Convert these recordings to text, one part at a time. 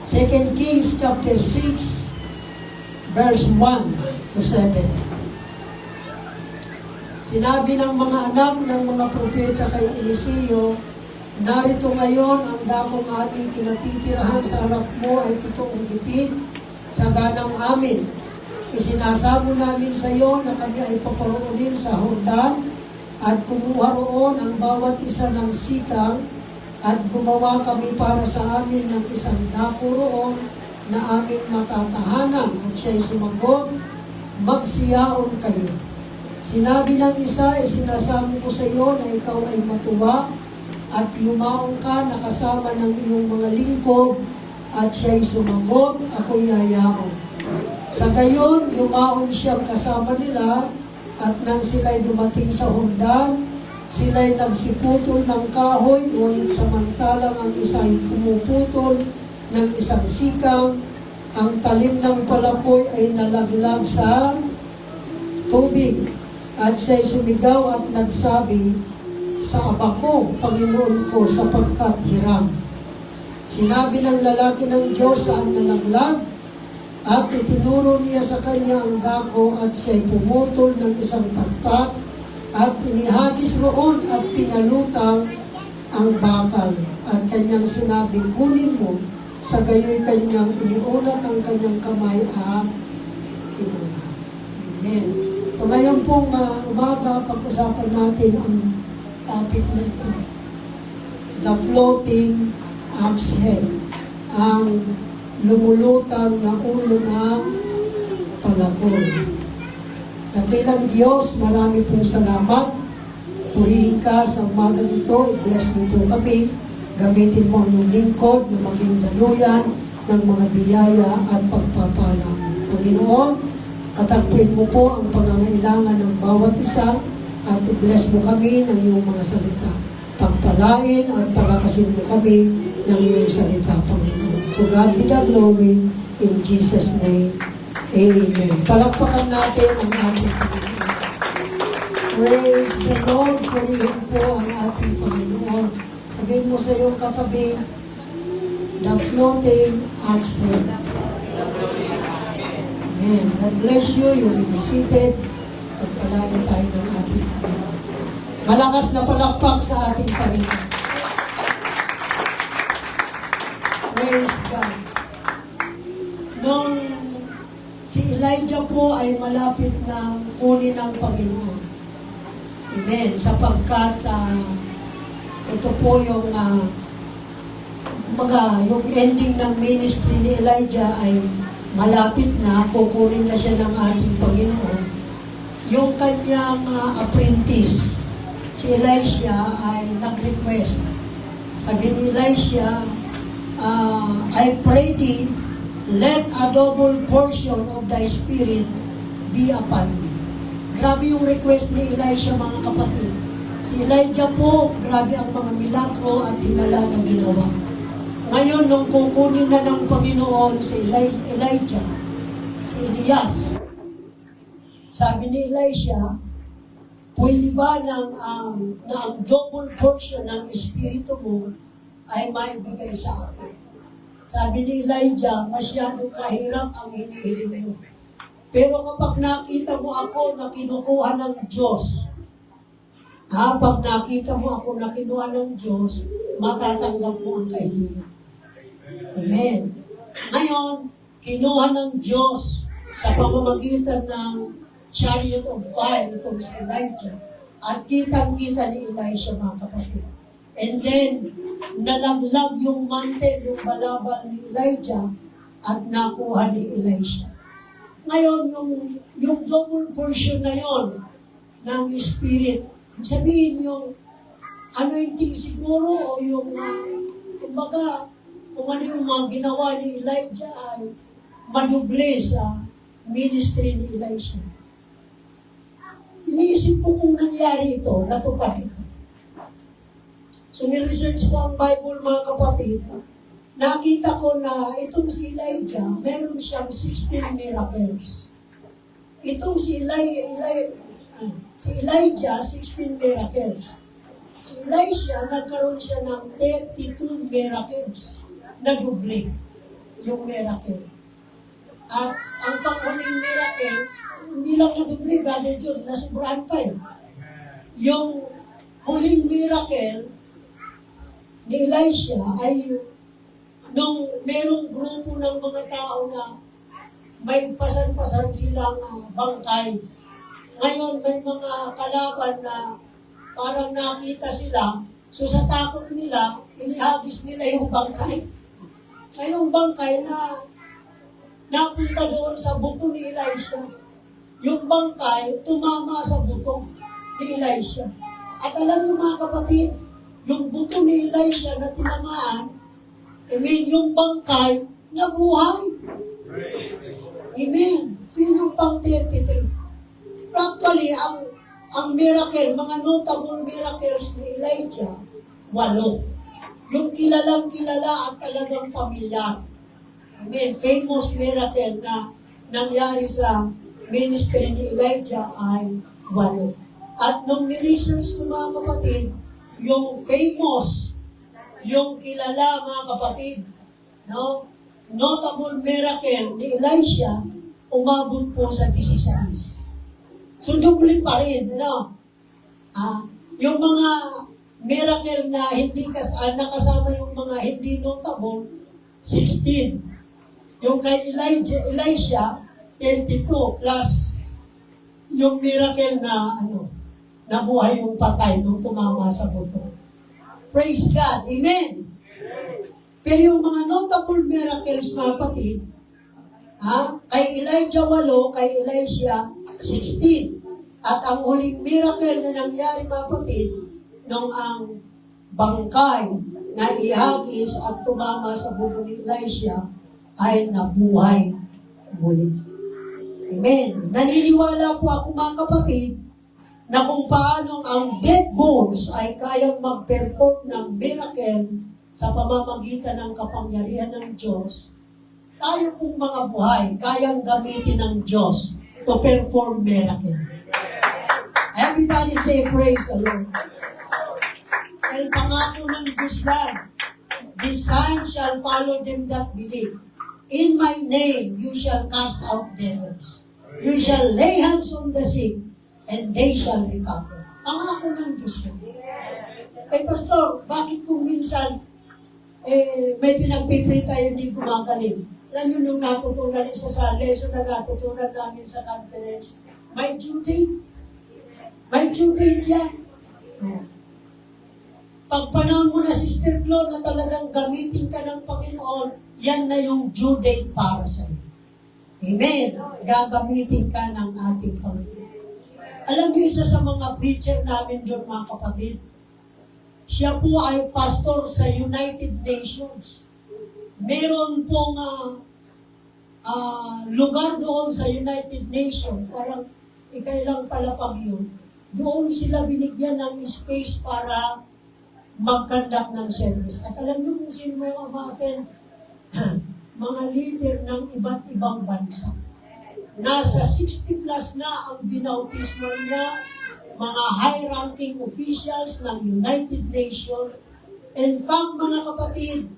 2 Kings chapter 6, verse 1 to 7. Sinabi ng mga anak ng mga propeta kay Eliseo, narito ngayon ang dakong ating kinatitirahan sa harap mo ay totoong gipit sa ganang amin. Isinasamo namin sa iyo na kami ay paparoonin sa Jordan at kumuha roon ang bawat isa ng sikang at gumawa kami para sa amin ng isang dako roon na aming matatahanan. At siya'y sumagot, magsiyaon kayo. Sinabi ng isa, sinasamo ko sa iyo na ikaw ay matuwa at yumaong ka na kasama ng iyong mga lingkod. At siya'y sumagot, ako'y yayaon. Sa gayon, yumaon siyang kasama nila at nang sila'y dumating sa Jordan, sila'y nagsiputol ng kahoy, ngunit samantalang ang isa ay pumuputol ng isang sikang, ang talim ng palakoy ay nalaglag sa tubig. At siya'y sumigaw at nagsabi, sa aba ko, Panginoon ko, sapagkat hiram. Sinabi ng lalaki ng Diyos saan nalaglag, at itinuro niya sa kanya ang dako, at siya'y pumutol ng isang patpat, at inihagis roon at pinalutang ang bakal. At kanyang sinabi, kunin mo, sa gayoy kanyang iniunat ang kanyang kamay at kinuha. Amen. So ngayon pong umaga, pag-usapan natin ang topic na ito. The floating axe head. Ang lumulutang na ulo ng palakoy. Dakilang Diyos, marami pong salamat. Purihin ka sa umagang ito. I-bless mo po kami. Gamitin mo ang iyong lingkod na maging daluyan ng mga biyaya at pagpapala. Panginoon, katagpuin mo po ang pangangailangan ng bawat isa at i-bless mo kami ng iyong mga salita. Pagpalain at palakasin mo kami ng iyong salita, Panginoon. So God be the glory in Jesus' name. Amen. Palakpakan natin ang ating Panginoon. Praise the Lord. Purihin po ang ating Panginoon. Sabihin mo sa iyong katabi, the floating axe head. Amen. God bless you. You'll be seated. Pagpalain tayo ng ating Panginoon. Malakas na palakpak sa ating Panginoon. Praise God. Nung si Elijah po ay malapit na kunin ng Panginoon. Amen. Sapagkat ito po yung yung ending ng ministry ni Elijah ay malapit na, kukunin na siya ng ating Panginoon. Yung kanyang apprentice, si Elisha, ay nag-request. Sabi ni Elisha, I pray thee, let a double portion of thy spirit be upon me. Grabe yung request ni Elisha, mga kapatid. Si Elijah po, grabe ang mga milagro at himala na ginawa. Ngayon, nung kukunin na ng Panginoon si Elijah, si Elias, sabi ni Elisha, pwede ba na ang double portion ng espiritu mo ay maibigay sa akin? Sabi ni Elijah, masyadong mahirap ang hinihiling mo. Pero kapag nakita mo ako na kinukuha ng Diyos, pag nakita mo ako na kinuha ng Diyos, matatanggap mo ang kahilingan. Amen. Ngayon, kinuha ng Diyos sa pamamagitan ng chariot of fire, itong si Elijah, at kitang-kita ni Elisha, mga kapatid. And then, nalaglag yung mantel, yung balabal ni Elijah, at nakuha ni Elisha. Ngayon, yung double portion na yon ng spirit, sabihin yung anointing siguro, o yung, kumbaga, kung ano yung mga ginawa ni Elijah ay maduble sa ministry ni Elisha. Iniisip ko kung nangyari ito, natupad ito. So, ni-research ko ang Bible, mga kapatid. Nakita ko na itong si Elijah, meron siyang 16 miracles. Itong si Elijah, 16 miracles. Si Elisha, nagkaroon siya ng 32 miracles na duble. yung miracle. At ang panghuling miracle, hindi lang nadubli, Brother John, nasubrahan pa yun. Yung huling miracle ni Elisha ay nung merong grupo ng mga tao na may pasan-pasan silang bangkay. Ngayon may mga kalaban na parang nakita sila, so sa takot nila, inihagis nila yung bangkay. Ay yung bangkay na napunta doon sa buto ni Elisha. Yung bangkay tumama sa buto ni Elisha. At alam niyo mga kapatid, yung buto ni Elisha na tinamaan, yung bangkay nabuhay. Amen. So yun yung pang 33. Practically, ang miracle, mga notable miracles ni Elijah, 8. Yung kilalang-kilala at talagang pamilyar. Amen. Famous miracle na nangyari sa ministry ni Elijah ay 8. At nung ni-research ko mga kapatid, yung famous, yung kilala mga kapatid, no? Notable miracle ni Elisha, umabot po sa 16. So, dubli pa rin, ano? Yung mga miracle na hindi nakasama yung mga hindi notable, 16. Yung kay Elisha, 22 plus yung miracle na nabuhay yung patay nung tumama sa buto. Praise God. Amen. Pero yung mga notable miracles, mga kapatid, kay Elijah 8, kay Elisha 16. At ang huling miracle na nangyari, mga kapatid, nung ang bangkay na ihagis at tumama sa buto ni Elisha ay nabuhay muli. Amen. Naniniwala po ako, mga kapatid, na kung paano ang dead bones ay kayang mag-perform ng miracle sa pamamagitan ng kapangyarihan ng Diyos, tayo pong mga buhay, kayang gamitin ng Diyos to perform miracle. Everybody say praise the Lord. Dahil pangako ng Diyos yan, this sign shall follow them that believe. In my name, you shall cast out devils. You shall lay hands on the sick, and they shall recover. Pangako ng Diyos yan. Pastor, bakit kung minsan may pinagpipray tayo hindi gumagaling? Alam nyo, nung natutunan isa sa lesson na natutunan namin sa conference, may due date. May due date yan. Pag panahon mo na, Sister Flo, na talagang gamitin ka ng Panginoon, yan na yung due date para sa iyo. Amen. Gagamitin ka ng ating Panginoon. Alam niyo, isa sa mga preacher namin doon, mga kapatid, siya po ay pastor sa United Nations. Meron pong lugar doon sa United Nations, parang ikailang palapag yun. Doon sila binigyan ng space para mag-conduct ng service. At alam niyo kung sino may umaten? Mga leader ng iba't ibang bansa. Nasa 60 plus na ang binautismo niya, mga high-ranking officials ng United Nations. In fact, mga kapatid,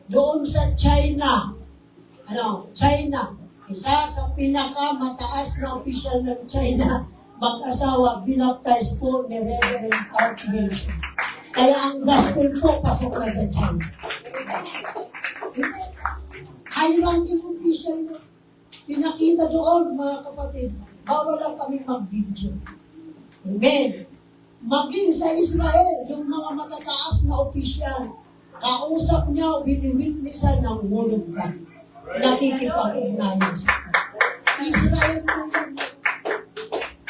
doon sa China, China, isa sa pinakamataas na official ng China, mag-asawa, binaptize po ni Reverend Art Wilson. Kaya ang gospel po, pasok na sa China. High-ranking official mo. Pinakita doon, mga kapatid, bawal lang kami mag-video. Amen. Maging sa Israel, yung mga matataas na opisyal, kausap niya, wini-witnessan ng Word of God. Nakikipag-ugnayan sa Israel po yan.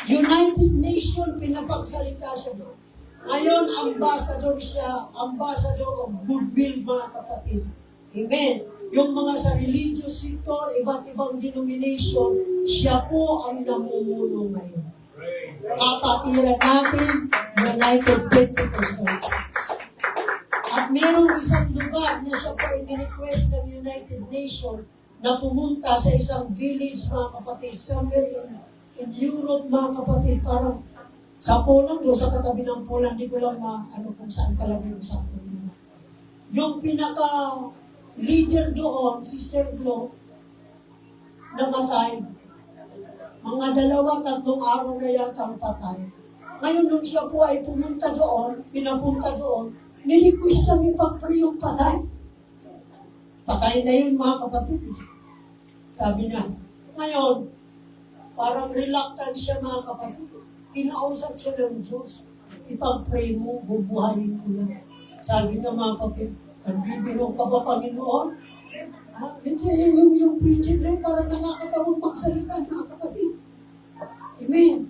United Nations, pinapagsalita siya doon. Ngayon, ambassador siya, ambassador of goodwill, mga kapatid. Amen. Yung mga sa religious sector, iba't ibang denomination, siya po ang namumuno ngayon. Kapatiran natin, United Pentecostal Church. At mayroong isang lugar na siya po i-request ng United Nations na pumunta sa isang village, mga kapatid, somewhere in Europe, mga kapatid, parang sa Poland o sa katabi ng Poland, di ko lang kung saan talaga yung sakto nila. Yung pinaka leader doon, Sister Glo, namatay. Mga 2-3 araw na yata ang patay. Ngayon nung siya po ay pumunta doon, pinapunta doon, nirequest kami pag-pray yung patay. Patay na yun mga kapatid. Sabi niya. Ngayon, parang reluctant siya mga kapatid. Kinausap siya ng Diyos. Ipag-pray mo, bubuhayin ko yan. Sabi niya mga kapatid, nagbibiro ka ba Panginoon? Minsan yung preaching na yun, parang nakakatawang magsalita mga kapatid. Amen.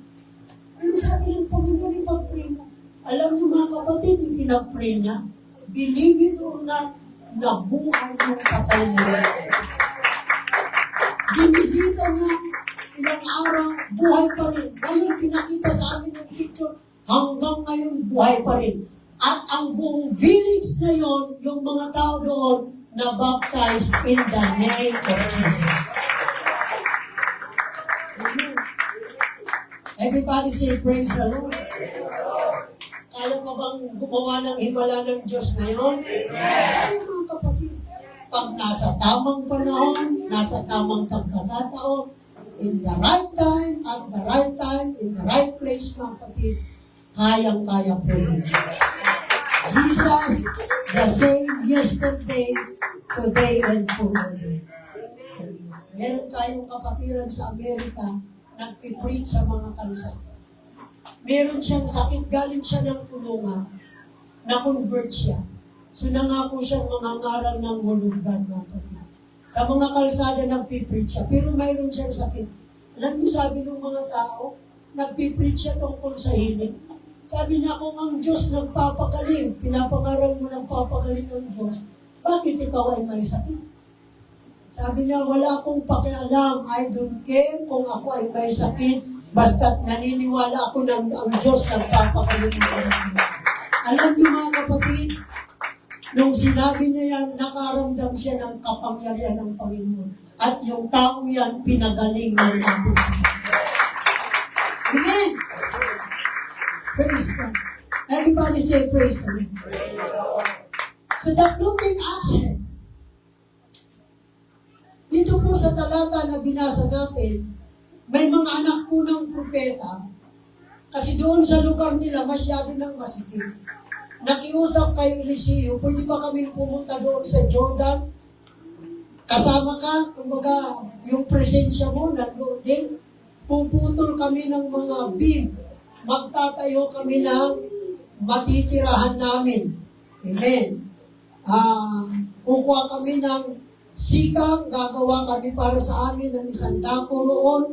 Pero sabi ng Panginoon, ipag-pray mo. Alam niyo mga kapatid, yung pinag-pray niya, believe it or not, nabuhay yung patay niya. Binisita niya, ilang araw, buhay pa rin. Ngayon, pinakita sa amin yung picture, hanggang ngayon, buhay pa rin. At ang buong village na yon, yung mga tao doon, na-baptized in the name of Jesus. Amen. Everybody say, praise the Lord. Kaya pa bang gumawa ng himala ng Diyos ngayon? Ay, mga kapatid. Pag nasa tamang panahon, nasa tamang pagkakataon, in the right time, at the right time, in the right place, mga kapatid, kayang-kaya po ng Diyos. Jesus, the same yesterday, today, and forever. Meron tayong kapatiran sa Amerika, nagpipreach sa mga kalsada. Meron siyang sakit, galing siya ng tulungan, na-convert siya. So nangako siyang mangangaral ng Word of God, mga kapatid. Sa mga kalsada, nagpipreach siya, pero mayroon siyang sakit. Alam mo, sabi ng mga tao, nagpipreach siya tungkol sa healing. Sabi niya, kung ang Diyos nagpapagaling, pinapangaral mo nagpapagaling ng Diyos, bakit ikaw ay may sakit? Sabi niya, wala akong pakialam, I don't care kung ako ay may sakit, basta't naniniwala ako ng ang Diyos nagpapagaling ng Diyos. Alam niyo mga kapatid, nung sinabi niya yan, nakaramdam siya ng kapangyarihan ng Panginoon. At yung taong yan, pinagaling ng Panginoon. Amen! Praise God. Everybody say praise God. So the floating action, dito po sa talata na binasa natin, may mga anak po ng propeta, kasi doon sa lugar nila masyado nang masikip. Nakiusap kay Eliseo, pwede ba kaming pumunta doon sa Jordan? Kasama ka, kumbaga, yung presensya mo, nandoon din. Puputol kami ng mga beam. Magtatayo kami ng matitirahan namin. Amen. Kukuha kami ng sikang, gagawa kami para sa amin ng isang dako roon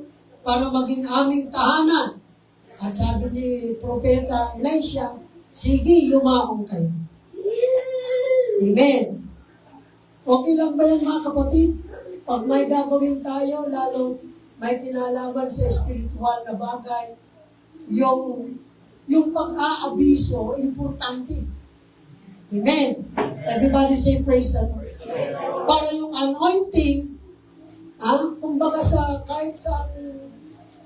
para maging aming tahanan. At sabi ni Propeta Elisha, sige, yumaong kayo. Amen. Okay lang ba yan mga kapatid? Pag may gagawin tayo, lalo may kinalaman sa spiritual na bagay, yung pag-aabiso, importante. Amen. Everybody say praise the Lord. Para yung anointing, kumbaga kahit sa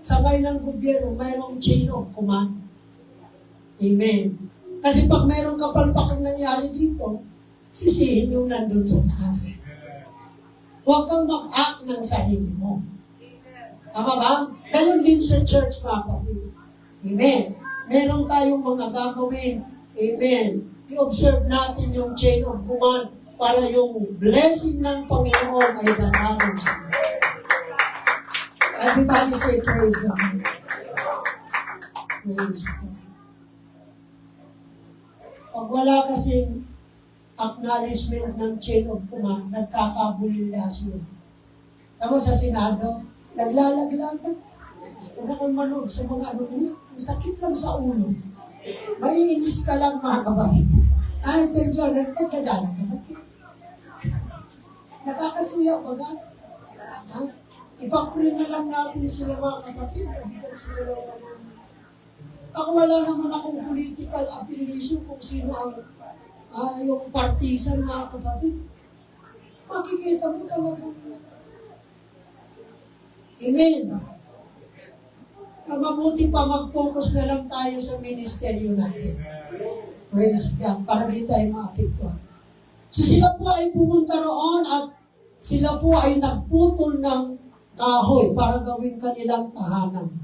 sabay ng gobyerno, mayroong chain of command. Amen. Kasi pag mayroong kapalpakan nangyari dito, sisihin yung nandun sa taas. Huwag kang mag-act ng sarili mo. Tama ba? Gayon din sa church, mga kapatid. Amen. Meron tayong mga gagawin. Amen. I-observe natin yung chain of command para yung blessing ng Panginoon ay danawin sa iyo. Everybody say praise God. Praise God. Pag wala kasing acknowledgement ng chain of command, nagkakabulila siya. Tapos sa Senado, naglalaglagan. Huwag kang manood sa mga nila. Ang sakit lang sa ulo. May inis ka lang mga kapatid. Mr. Glory, nagkagdala ka ba? Nakakasuya ba ka? Ipag-pray na lang natin sila mga kapatid. Nagiging sila lang naman. Ako wala naman akong political affiliation kung sino ang yung partisan mga kapatid. Makikita mo talaga. Amen. Mabuti pa mag-focus na lang tayo sa ministeryo natin. Praise God. Para di tayo maapektuhan. So sila po ay pumunta roon at sila po ay nagputol ng kahoy para gawin kanilang tahanan.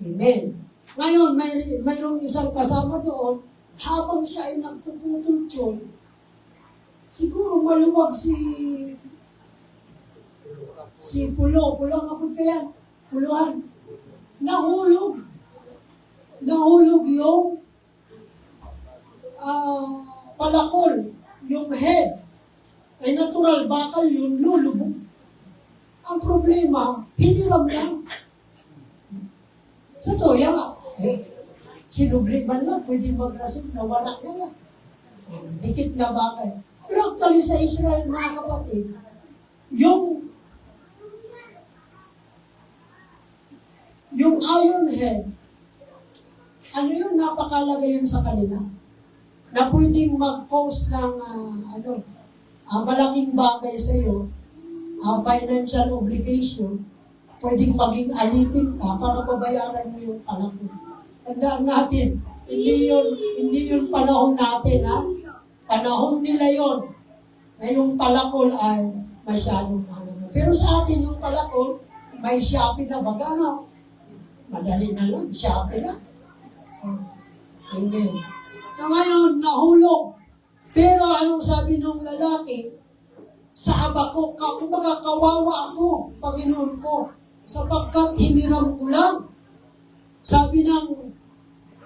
Amen. Ngayon, mayroong isang kasama doon, habang siya ay nagpuputol, Choy, siguro maluwag si Pulo nga po kaya, Puluhan, nahulog yung palakol, yung head, ay natural, bakal yun, lulubog. Ang problema, hiniram lang. Sa toya, sinubli man lang, pwede magrasin, nawala na lang. Dikit na bakal. Pero actually sa Israel, mga kapatid, yung iron head, ano yun, napakalagay yun sa kanila, na pwedeng mag-cause ng malaking bagay sa iyo, financial obligation, pwedeng maging alipin ka para babayaran mo yung palakol. Tandaan natin, hindi yun panahon natin, ha? Panahon nila yon na yung palakol ay masyadong mahalaga. Pero sa atin yung palakol, may Shopee na bagana. Madali na lang, Shopee na. Amen. So ngayon, nahulog. Pero anong sabi ng lalaki? Sa aba ko, kumbaga kawawa ako, Panginoon ko, sapagkat hiniram ko lang. Sabi ng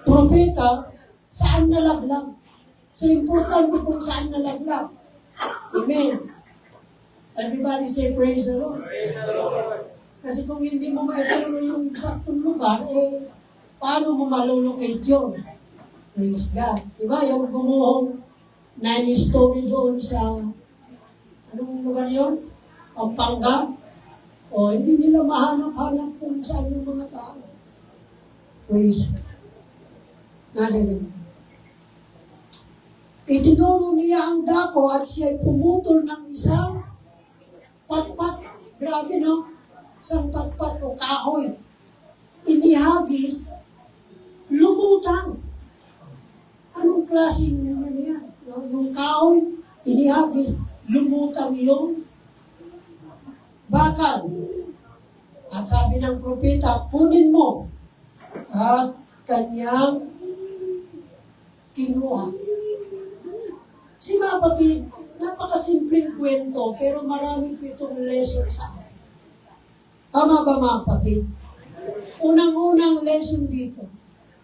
propeta, saan nalaglag? So importante kung saan nalaglag. Amen. Everybody say praise the Lord. Praise the Lord. Kasi kung hindi mo maituro yung eksaktong lugar, paano mo malulocate yun? Praise God. Diba? Yung gumuhong 9-story doon sa, anong lugar yun? Pampanga. O, hindi nila mahanap-hanap kung saan yung mga tao. Praise God. Nadalag. Itinuro niya ang dako at siya'y pumutol ng isang patpat. Grabe, no? Isang patpat o kahoy. Inihagis, lumutang. Anong klaseng naman yan? Yung kahoy, inihagis, lumutang yung bakal. At sabi ng propeta, kunin mo. At kanyang kinuha. Si Mapatid, napakasimpleng kwento, pero maraming itong lesson sa akin. Tama ba, Mapatid? Unang-unang lesson dito,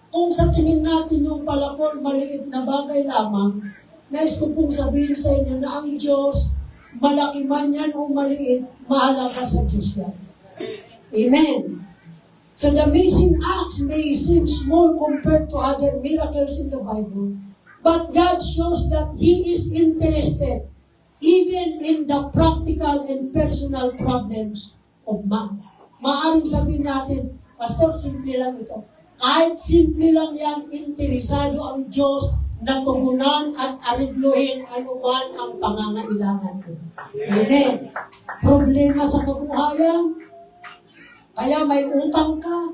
kung sa tingin natin yung palakol, maliit na bagay lamang, nais ko pong sabihin sa inyo na ang Diyos, malaki man yan o maliit, mahalaga sa Diyos yan. Amen. So the amazing acts may seem small compared to other miracles in the Bible, but God shows that He is interested even in the practical and personal problems of man. Maaring sabihin natin, Pastor, simple lang ito. Kahit simple lang yan, interesado ang Diyos na tumunan at arigluhin anuman ang pangangailangan ko. Amen. Problema sa kabuhayan, kaya may utang ka.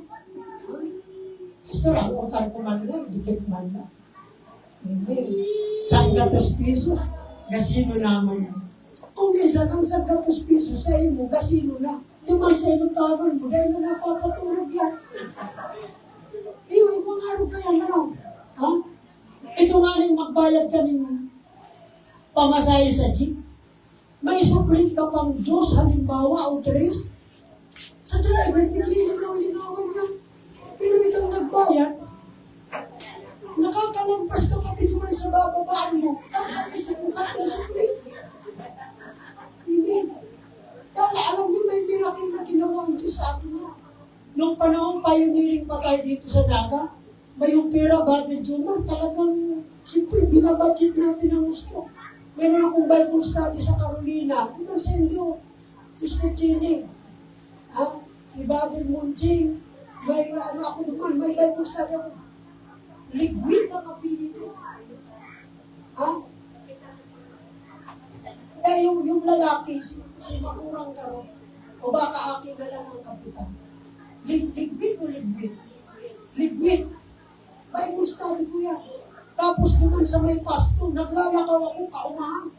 Pastor, ang utang ko man lang, dikit man lang. Amen. Sanggatos pisos, gasino naman. Kung minsan ang sanggatos pisos sa imo, gasino na. Tumang sa imo tagon mo, dahil na napapatulog yan. Iyo, mga araw ka yan, ano? Ha? Ito nga rin magbayad ka ng pamasahe sa jeep. May suplit ka pang dos, halimbawa, o tres. Sa driver, pinilinaw-linawan niya. Pero ikaw nagbayad, nakakalampas ka pati naman sa bababaan mo. Kakaisip mo ka ng suplit. Amen. Para alam niyo, may miracle na ginawa ang Diyos sa atin na. Noong panahon pioneering pa tayo dito sa Naga, may yung pera, Brother Jumar, talagang, siyempre, binabudget natin ang gusto. Meron akong Bible study sa Carolina. Ibang sa inyo, Sister Jenny, si Brother Munching, may ako naman, may Bible study ako. Ligwit ang apelido. Eh, yung lalaki, si Makurang Karo, o baka akin na lang ang kapitan. Ligwit o ligwit? Ligwit. Bible study ko yan. Tapos naman sa may pasto, naglalakaw ako kaumahan.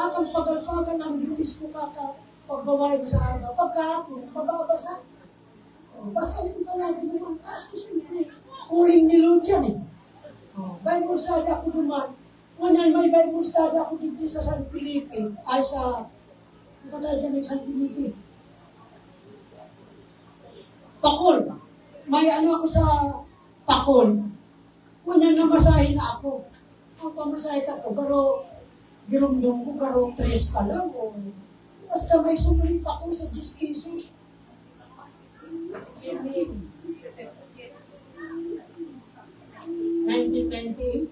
At ang pagalpagan ang bitis ko paggawain sa aga. Pagkahapon, mababasa. Basahin ka lang naman. Kaso siyempre, uling ni Lord yan eh. Bible study ako naman. Ngayon may Bible study ako dito sa San Felipe. Ay sa, ano ba tayo dyan San Felipe? Pakol. May ano ako sa Pakol. Ngayon namasahin na ako. Ang pamasahe ka to, pero girumdum ko, pero 3 pa lang. O, basta may sumuli pa ko sa 10 pesos. 1998.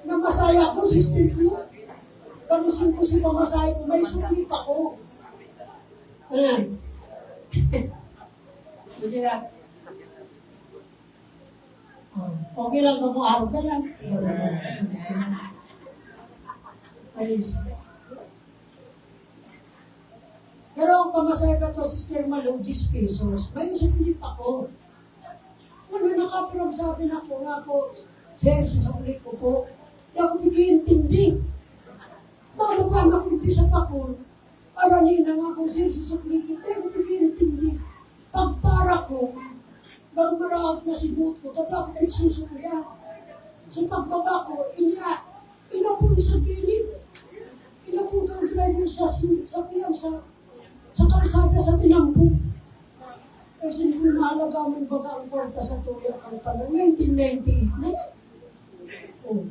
Namasaya ako, sister ko. Panusin ko si pamasahe ko, may sumuli pa ko. Ayan. Hindi na. Okay lang na mo araw ka yan. Praise God. Pero ang pamasahe ka to, Sister Malo, 10 pesos. May usaplit ako. Ano nakapagsabi na po nga po, Sir, sasaplit ko po. Di ako pag-iintindi. Bababa na ko sa pakul. Aralin na nga ako, Sir, sasaplit ko. Di ako pag-iintindi. Pagpara ko, marmaraot na si boot ko, taga ako nagsusukliya. So pagbaba ko, inapon sa gilid. Inapon kang driver sa kalsada sa tinampo. Kasi kung mahalaga mo baga ang kwarta sa tuya kang panang 1998 na yan. Oh.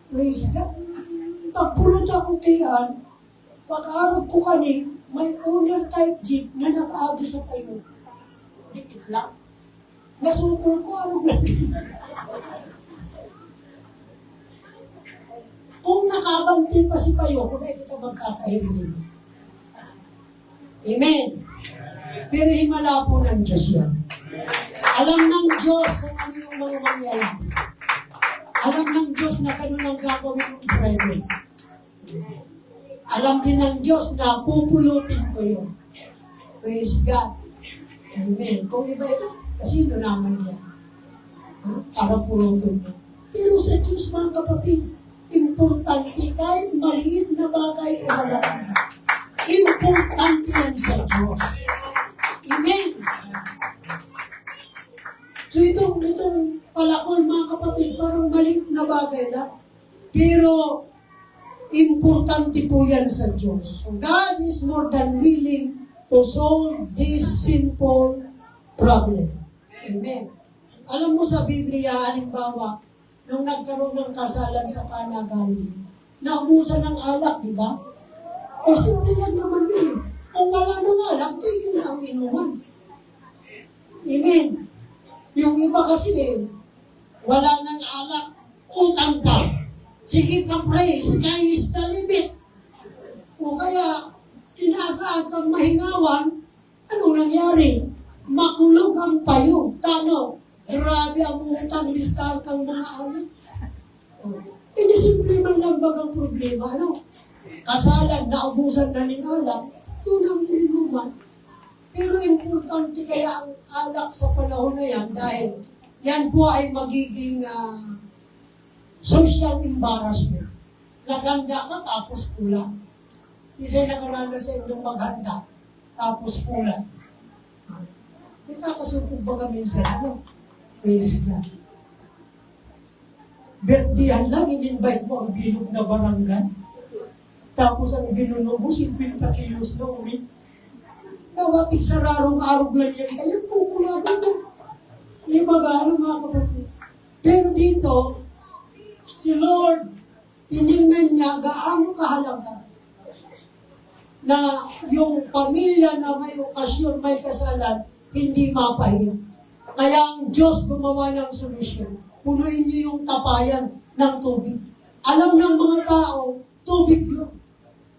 Praise God. Pagpulot ako kiyan, pag-arot ko kani, may owner type jeep na nakaagi sa payo. Dikit lang. Nasukol ko, ano lang. Kung nakabanti pa si payo, kung ay kita magkakahirin. Amen. Pero himala po ng Diyos yan. Alam ng Diyos kung ano yung mga mangyayari. Alam ng Diyos na ganun ang gagawin ng driver. Alam din ng Diyos na pupulutin ko yun. Praise God. Amen. Kung iba-iba, kasino naman yan? Para pulutin mo. Pero sa Diyos, mga kapatid, importante kahit maliit na bagay o malaki. Importante yan sa Diyos. Amen. So itong palakol, mga kapatid, parang maliit na bagay lang. Pero importante po yan sa Diyos. So God is more than willing to solve this simple problem. Amen. Alam mo sa Biblia, halimbawa, nung nagkaroon ng kasalan sa Cana Galilee, naubusan ng alak, di ba? O simple lang naman yun. Kung wala ng alak, tigil na ang inuman. Amen. Yung iba kasi wala ng alak, utang pa. Sige pa praise, sky is the limit. O kaya, tinagaan kang mahingawan, ano nangyari? Makulog ang payo. Tano, grabe ang utang, listahan kang mga alak. Hindi simple man lang bagang problema, ano? Kasalan, naubusan na ng alak, yun ang ininuman. Pero importante kaya ang alak sa panahon na yan dahil yan po ay magiging social embarrassment. Naganda ka tapos kulang. Kasi nakaranas sa inyong maghanda tapos kulang. Nakakasupog ba kami minsan? Ano? Praise God. Birthdayan lang, in-invite mo ang bilog na barangay. Tapos ang binuno mo, 50 kilos na ulit. Nawatig sa rarong-arog lang yan. Kaya pupulagan mo. Yung mga kapatid. Pero dito, si Lord, tinignan niya gaano kahalaga na yung pamilya na may okasyon, may kasalan, hindi mapahiya. Kaya ang Diyos gumawa ng solusyon. Punuin niyo yung tapayan ng tubig. Alam ng mga tao, tubig yun.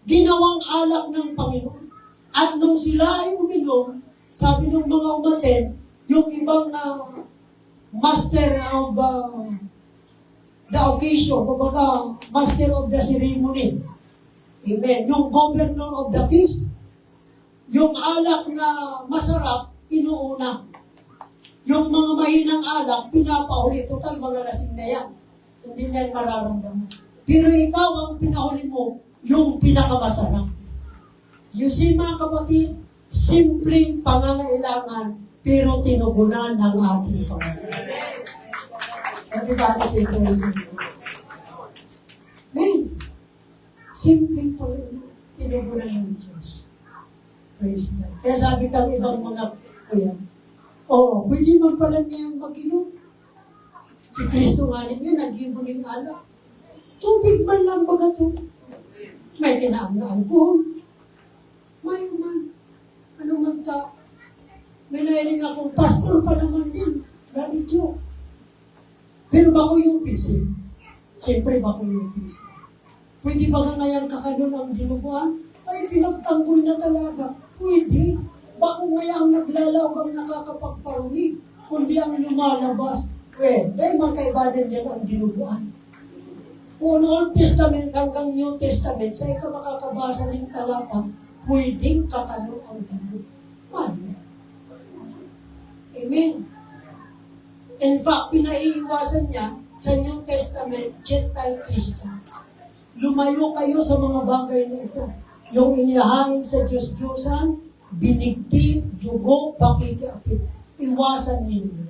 Ginawang alak ng Panginoon. At nung sila ay uminom, sabi ng mga umaten, yung ibang master of the occasion, kumbaga master of the ceremony, amen, yung governor of the feast, yung alak na masarap, inuuna. Yung mga mahinang alak, pinapahuli. Total, mga lasing na yan. hindi na mararamdaman. Pero ikaw ang pinahuli mo, yung pinakamasarap. You see mga kapatid, simpleng pangangailangan, pero tinugunan ng ating Panginoon. Everybody say praise the Lord. Amen. Simpleng pangangailangan, tinugunan ng Diyos. Praise God. Kaya sabi kang ibang mga kuya, pwede man pala niya mag-inom. Si Kristo nga ninyo, nag-ibuning alak. Tubig man lang baga ito. May tinaam na alcohol. May man. Ano man ka? May nailing akong pastor pa naman din. Daddy Joe. Pero bako yung PC. Siyempre bako yung PC. Pwede ba nga ngayon kakanon ang dinuguan? Ay, pinagtanggol na talaga. Pwede. Bako ngayang naglalaw ang nakakapagparumi. Kundi ang lumalabas. Dahil magkaibadan yan ang dinuguan. Kung Old Testament hanggang New Testament, sa ika makakabasa ng talata, pwedeng kakanon ang dugo. May. Amen. In fact, pinaiiwasan niya sa New Testament, Gentile Christian. Lumayo kayo sa mga bagay na ito. Yung inihahain sa Diyos-Diyosan, binigti, dugo, pakikiapit. Iwasan ninyo.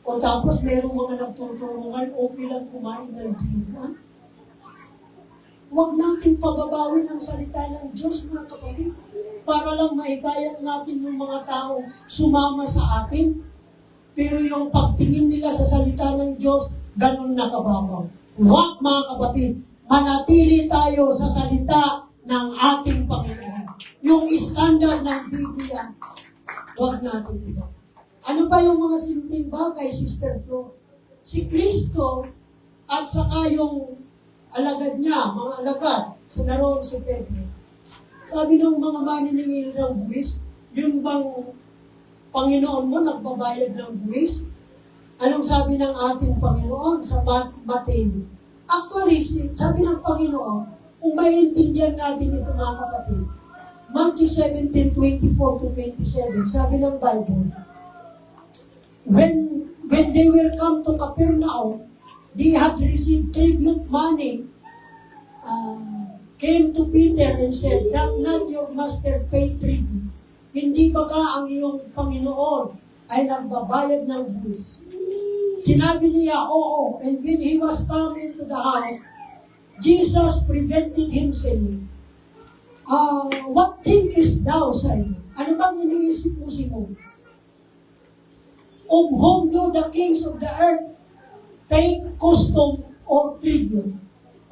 O tapos merong mga nagtutulungan, okay lang kumain ng dinuguan. Huwag natin pababawin ang salita ng Diyos, mga kapatid, para lang maikayat natin yung mga tao sumama sa atin. Pero yung pagtingin nila sa salita ng Diyos, ganun nakababaw. Huwag, mga kapatid, manatili tayo sa salita ng ating Panginoon. Yung standard ng Biblia, huwag natin iba. Ano pa yung mga simpleng bagay, Sister Flo? Si Kristo at saka yung alagad niya, mga alagad, sa naroon si Pedro. Sabi ng mga maniningil ng buwis, yung bang Panginoon mo nagbabayad ng buwis? Anong sabi ng ating Panginoon sa Mateo? Actually, sabi ng Panginoon, kung maiintindihan natin ito mga kapatid, Matthew 17:24-27, sabi ng Bible, when they will come to Capernaum, they had received tribute money, came to Peter and said, "Doth not your master pay tribute? Hindi ba ka ang iyong Panginoon ay nagbabayad ng buwis?" Sinabi niya, oo. And when he was come into the house, Jesus prevented him saying, "What thinkest thou, Simon?" Ano bang iniisip mo, Simon? "Of whom do the kings of the earth take custom or tribute?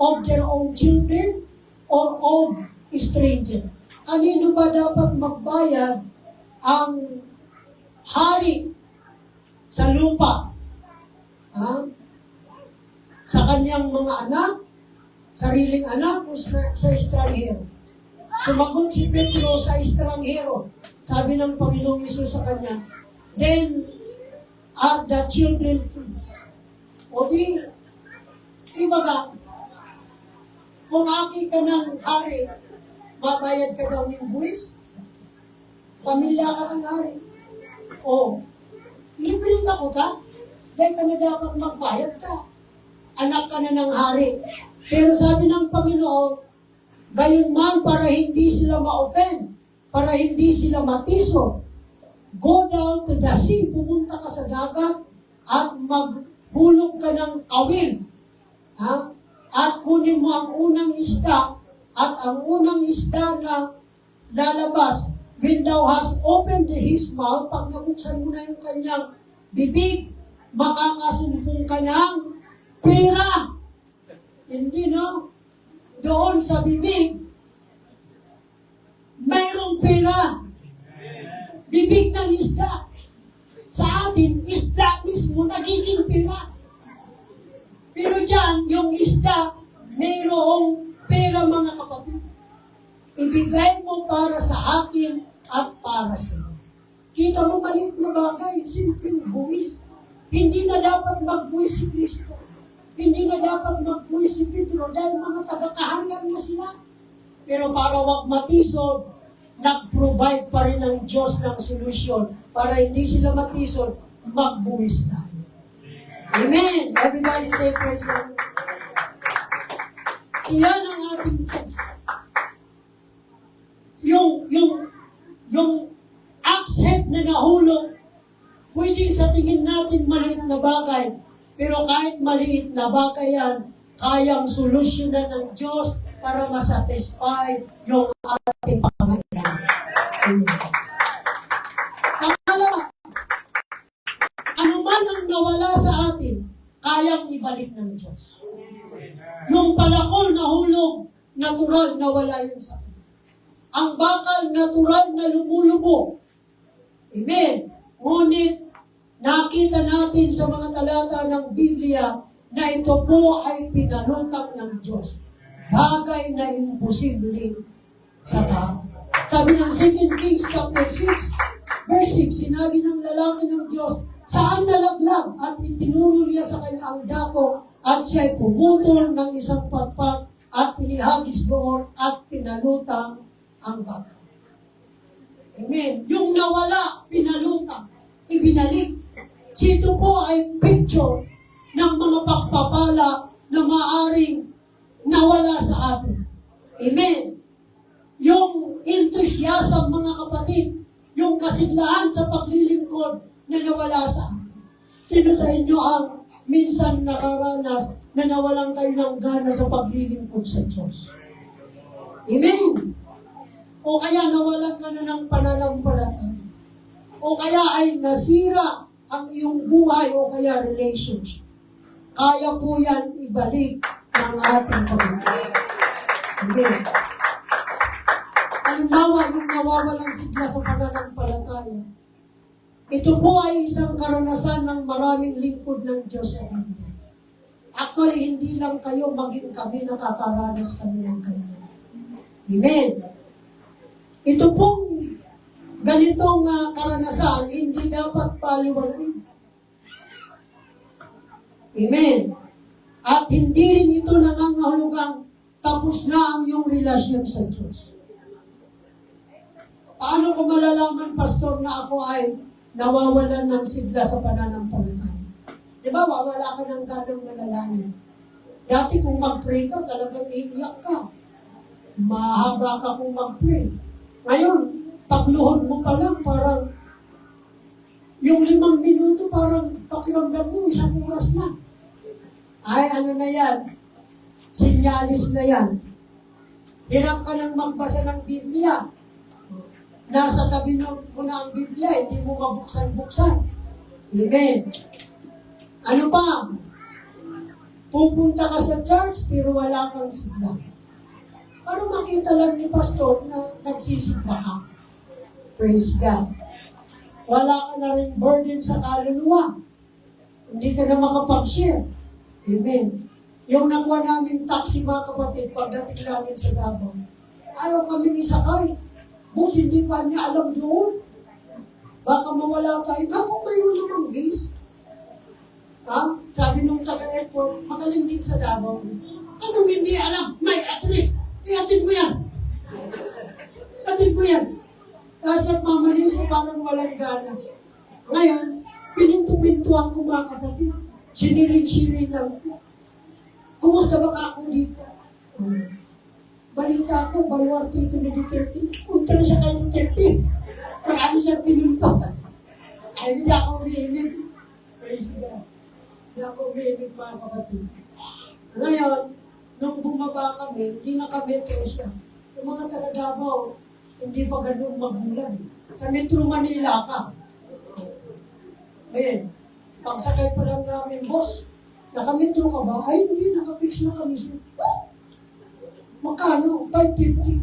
Of their own children or of stranger?" Kanino ba dapat magbayad ang hari sa lupa? Sa kanyang mga anak, sariling anak, o sa estranghero? Sumagot si Pedro sa estranghero. Sabi ng Panginoong Isus sa kanya, "Then are the children free?" O di baga, kung aki ka ng hari, mabayad ka daw ng buwis? Pamilya ka ng hari. O, libre ka ko ka? Dahil ka na dapat magbayad ka. Anak ka na ng hari. Pero sabi ng Panginoon, gayon man para hindi sila ma-offend, para hindi sila matiso, go down to the sea, pumunta ka sa dagat, at maghulog ka ng kawil. At kunin mo ang unang isda, at ang unang isda na lalabas, when thou hast opened his mouth, pag nabuksan mo na yung kanyang bibig, makakasumpong ka ng pera. Hindi, no? Doon sa bibig, mayroong pera. Bibig ng isda. Sa atin, isda mismo nagiging pera. Pero dyan, yung isda, mayroong pera, mga kapatid. Ibigay mo para sa akin at para sa iyo. Kita mo maliit na bagay, simpleng buwis. Hindi na dapat magbuwis si Kristo. Hindi na dapat magbuwis si Pedro dahil mga taga-kaharian na sila. Pero para wag matisod, nag-provide pa rin ang Diyos ng solusyon para hindi sila matisod, magbuwis tayo. Amen. Everybody say praise the Lord. Siya ang ating Diyos. Yung axe head na nahulog, pwedeng sa tingin natin maliit na bagay, pero kahit maliit na bagay yan, kayang solusyonan ng Diyos para masatisfy yung ating pangailangan. Amen. Pangalawa, ano man ang nawala sa atin, kayang ibalik ng Diyos. Yung palakol na hulog, natural na wala yun sa atin. Ang bakal, natural na lumulubo. Amen. Ngunit, nakita natin sa mga talata ng Biblia na ito po ay pinalutang ng Diyos. Bagay na imposible sa tao. Sabi ng 2 Kings chapter 6, verse 6, sinabi ng lalaki ng Diyos, saan nalaglag at itinuro niya sa kanya ang dako at siya'y pumutol ng isang patpat at inihagis doon at pinalutang ang bakal. Amen. Yung nawala, pinalutang, ibinalik. Ito po ay picture ng mga pagpapala na maaring nawala sa atin. Amen. Yung enthusiasm, mga kapatid, yung kasiglahan sa paglilingkod na nawala sa atin. Sino sa inyo ang minsan nakaranas na nawalan kayo ng gana sa paglilingkod sa Diyos? Amen. O kaya nawalan ka na ng pananampalataya. O kaya ay nasira ang iyong buhay o kaya relationship. Kaya po yan ibalik ng ating Panginoon. Amen. Halimbawa, yung nawawalang sigla sa pananampalataya. Ito po ay isang karanasan ng maraming lingkod ng Diyos sa Biblia. Actually, hindi lang kayo, maging kami nakakaranas kami ng kanya. Amen. Ito pong ganitong karanasan, hindi dapat paliwalain. Amen. At hindi rin ito nangangahulugang tapos na ang iyong relasyon sa Diyos. Paano ko malalaman, Pastor, na ako ay nawawalan ng sigla sa pananampalataya? Di ba, wawala ka ng ganang manalangin. Dati kung mag-pray ka, talagang iiyak ka. Mahaba ka kung mag-pray. Ngayon, pagluhod mo pa lang, parang yung 5 minuto, parang pakiramdam mo, 1 oras na. Ay, ano na yan? Sinyalis na yan. Hirap ka nang magbasa ng Biblia. Nasa tabi mo na ang Biblia, hindi mo mabuksan-buksan. Amen. Ano pa? Pupunta ka sa church, pero wala kang sigla. Para makita lang ni Pastor na nagsisigla ka. Praise God. Wala ka na rin burden sa kaluluwa. Hindi ka na makapag-share. Amen. Yung nakuha namin taxi, mga kapatid, pagdating namin sa Davao, ayaw kami isakay. Bus, hindi pa niya alam doon. Baka mawala tayo. Ako, mayroon namang base. Ha? Sabi nung taga-airport, magaling din sa Davao. Anong hindi alam? May address. Atid mo yan. Atid mo yan. Tapos nagmamanis ko parang walang gana. Ngayon, pininto-pintuan ko, mga kapatid. Siniring-siringan ko. Kumusta ba ka ako dito? Balita ko, baluarte ito ni Duterte. Punta na siya kay Duterte. Marami siya pinunta. Ay, hindi ako umimig. Praise God. Hindi ako umimig, mga kapatid. Ngayon, nung bumaba kami, hindi na kami siya. Yung mga taga-Davao, hindi pa ganun magulan. Sa Metro Manila ka. Ngayon, pagsakay pa lang namin, boss, naka-metro ka ba? Ay, hindi, naka-fix na kami. Magkano? 550.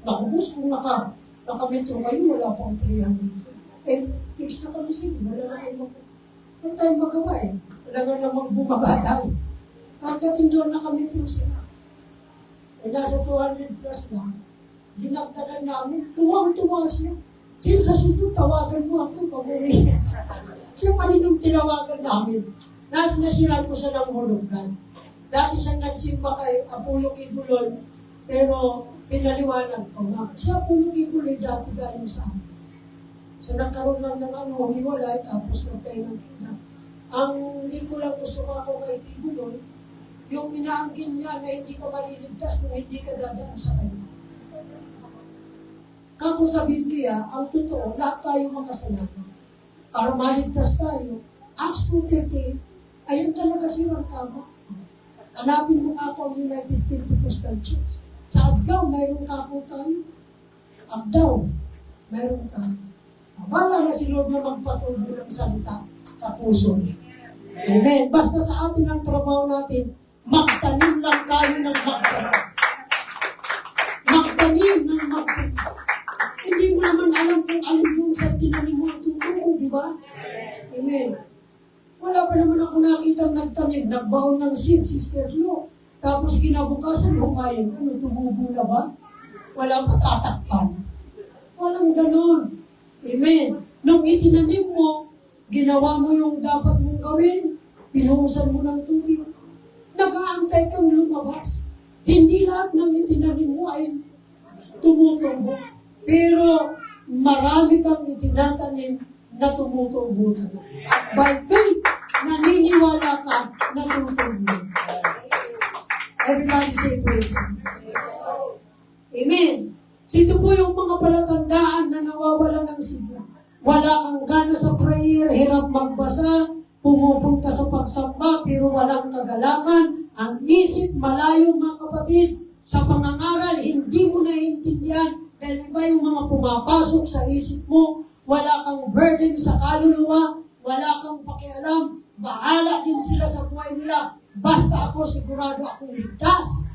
Naku, boss, kung naka-metro kayo, wala pang 300. Eh, fix na kami sila. Wala tayong magawa eh. Wala nga namang bumaba tayo. Pagdating doon, naka-metro sila. Eh, nasa 200 plus na. Ginagdagan namin, tuwang-tuwa siya. Sino sa sunod, tawagan mo ako pag-uwi. Siya pa rin yung tinawagan namin. Nasiran ko siya ng hulugan. Dati siyang nagsimba kay Apollo Kibuloy, pero pinaliwanag ko na. Si Apollo Kibuloy dati galing sa amin. So nagkaroon lang ng hiwalay, tapos nagtayo ng kingdom. Ang hindi ko lang gusto ako kay Tibo doon, yung inaangkin niya na hindi ka maliligtas kung hindi ka dadaan sa kanya. Ako sa Biblia, ang totoo, lahat tayo makasalanan. Para maligtas tayo, Acts 2:38, ayun talaga silang tama. Hanapin mo ako ang United Pentecostal Church. Sa Agdaw, mayroon ka po tayo. Agdaw, mayroon tayo. Abala na si Lord na magpatuloy ng salita sa puso niya. Amen. Basta sa atin ang trabaho natin, magtanim lang tayo ng magtanim. Magtanim ng magtanim. Hindi mo naman alam kung alin yung sa tinanim mo ang tutubo, di ba? Amen. Wala pa naman ako nakita nagtanim, nagbaon ng seed, Sister Lo. Tapos kinabukasan, humayin, tumubo na ba? Walang patatakpan. Walang ganon. Amen. Nung itinanim mo, ginawa mo yung dapat mong gawin, pinuhusan mo ng tubig, nag-aantay kang lumabas. Hindi lahat ng itinanim mo ay tumutubo. Pero marami kang itinatanim na tumutubo na. At by faith, naniniwala ka na tumutubo. Everybody say praise God. Amen. So ito po yung mga palatandaan na nawawala ng sigla. Wala kang gana sa prayer, hirap magbasa, pumupunta sa pagsamba, pero walang kagalakan. Ang isip, malayo mga kapatid, sa pangangaral, hindi mo naiintindihan dahil iba yung mga pumapasok sa isip mo, wala kang burden sa kaluluwa, wala kang pakialam, bahala din sila sa buhay nila, basta ako sigurado akong ligtas.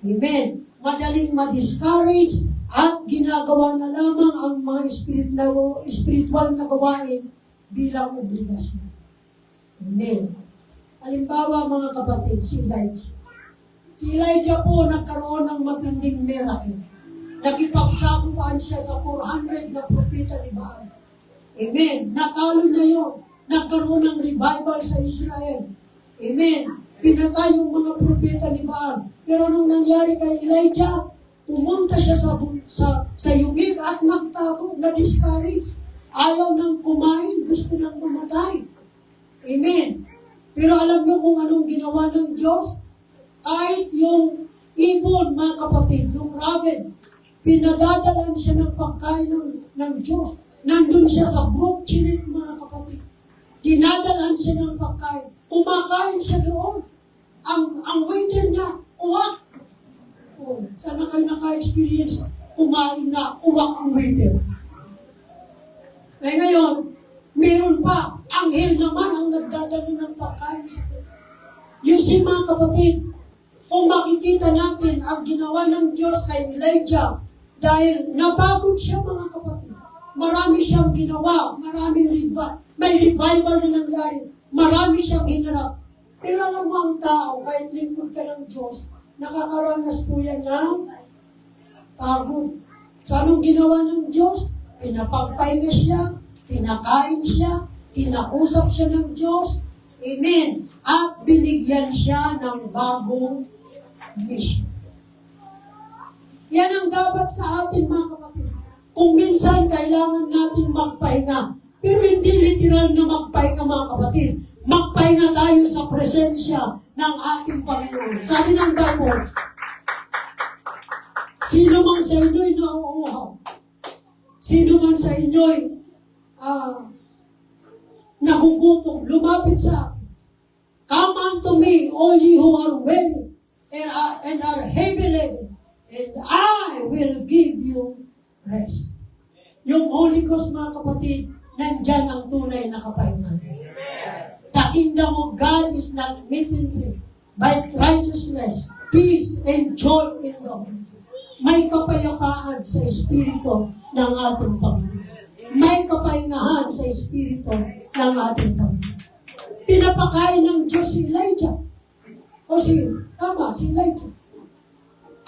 Amen. Madaling ma-discourage at ginagawa na lamang ang mga spiritual na gawain bilang obligasyon. Amen. Halimbawa mga kapatid, si Elijah. Si Elijah po nagkaroon ng matinding miracle. Nagipagsakupaan siya sa 400 na propeta ni Baal. Amen. Natalo na yun. Nagkaroon ng revival sa Israel. Amen. Pinatay yung mga propeta ni Baal. Pero nung nangyari kay Elijah, pumunta siya sa yugig at nagtago, na-discourage. Ayaw nang kumain, gusto nang mamatay. Amen. Pero alam niyo kung anong ginawa ng Diyos? Kahit yung ibon, mga kapatid, yung raven, pinadadalan siya ng pagkain ng Diyos. Nandun siya sa brook chirit, mga kapatid. Dinadalan siya ng pagkain. Kumakain siya doon. Ang waiter niya, uwak. Oh, sana kayo naka-experience, kumain na, uwak ang waiter. Eh ngayon, meron pa, anghel naman ang nagdadala ng pagkain sa kanya. You see mga kapatid, kung makikita natin ang ginawa ng Diyos kay Elijah, dahil napagod siya mga kapatid. Marami siyang ginawa, maraming revival. May revival na nangyari. Marami siyang hinarap. Pero alam mo ang tao, kahit lingkod ka ng Diyos, nakakaranas po yan ng pagod. So anong ginawa ng Diyos? Pinapagpahinga siya, pinakain siya, inausap siya ng Diyos. Amen. At binigyan siya ng bagong mission. Yan ang dapat sa atin mga kapatid. Kung minsan kailangan natin magpahinga, pero hindi literal na magpahinga mga kapatid. Magpahinga tayo sa presensya ng ating Panginoon. Sabi ng Bible, sino man sa inyo'y nauuhaw, sino man sa inyo'y nagugutom, lumapit sa akin. Come unto me, all ye who are weary and are heavy laden, and I will give you rest. Yung Holy Ghost, mga kapatid, nandyan ang tunay na kapahinga. The kingdom of God is not meat and drink, but righteousness, peace, and joy in God. May kapayapaan sa Espiritu ng ating Panginoon. May kapahingahan sa Espiritu ng ating Panginoon. Pinapakain ng Diyos si Elijah. O si Elijah.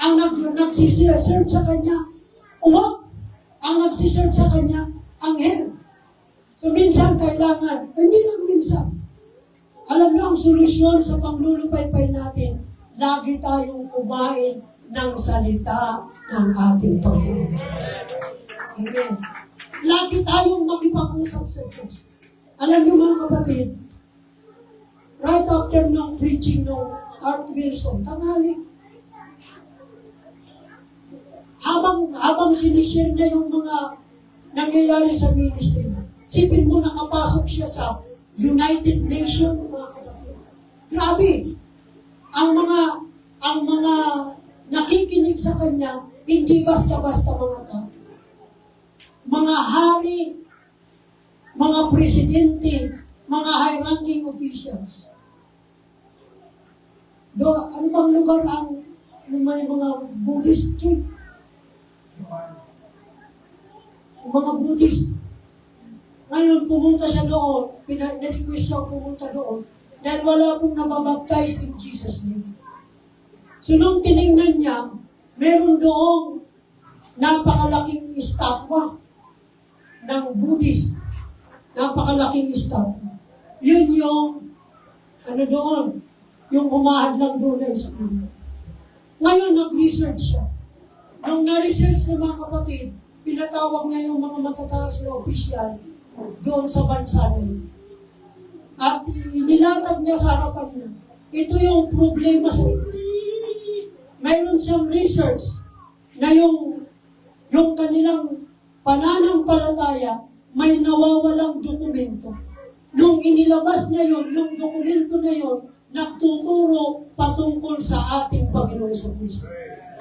Ang nagsiserve sa kanya, uwak. Ang nagsiserve sa kanya, anghel. So minsan kailangan, hindi lang minsan. Alam niyo ang solusyon sa panglulupay-pay natin, lagi tayong kumain ng salita ng ating Panginoon. Amen. Lagi tayong makipag-usap sa Diyos. Alam niyo mga kapatid, right after ng preaching ng Art Wilson, tanghali. Habang sinishare niya yung mga nangyayari sa ministry niya, sipin mo nakapasok siya sa United Nations, mga kapatid. Grabe! Ang mga nakikinig sa kanya, hindi basta-basta mga tao. Mga hari, mga presidente, mga high-ranking officials. Ano bang lugar ang may mga Buddhist church? Mga Buddhist. Ngayon, pumunta siya doon, na-request siya pumunta doon, dahil wala pong nababaptize in Jesus' name. So, nung tinignan niya, meron doong napakalaking estatwa ng Buddhist. Napakalaking estatwa. Yun yung, doon, yung umahad lang doon na espiritu. Ngayon, nag-research siya. Nung na-research ng mga kapatid, pinatawag niya yung mga matataas na opisyal doon sa bansa na yun. At inilatag niya sa harapan niya. Ito yung problema sa ito. Mayroon siyang research na yung kanilang pananampalataya may nawawalang dokumento. Nung inilabas na yun, nung dokumento na yun, nagtuturo patungkol sa ating Panginoong Kristo.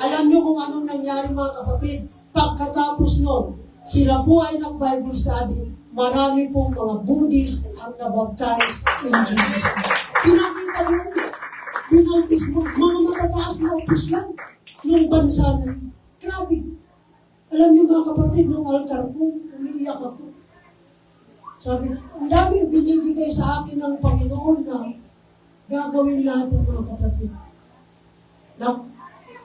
Alam niyo kung anong nangyari mga kapatid? Pagkatapos nun, sila po ay nag-Bible study, marami pong mga Buddhist ang nabaptize in Jesus. Pinakita mo, pinalpis mo, mga matataas na opisyal ng bansa na yun. Grabe. Alam niyo mga kapatid, nung altar ko, umiiyak ako. Sabi, ang daming binibigay sa akin ng Panginoon na gagawin natin mga kapatid.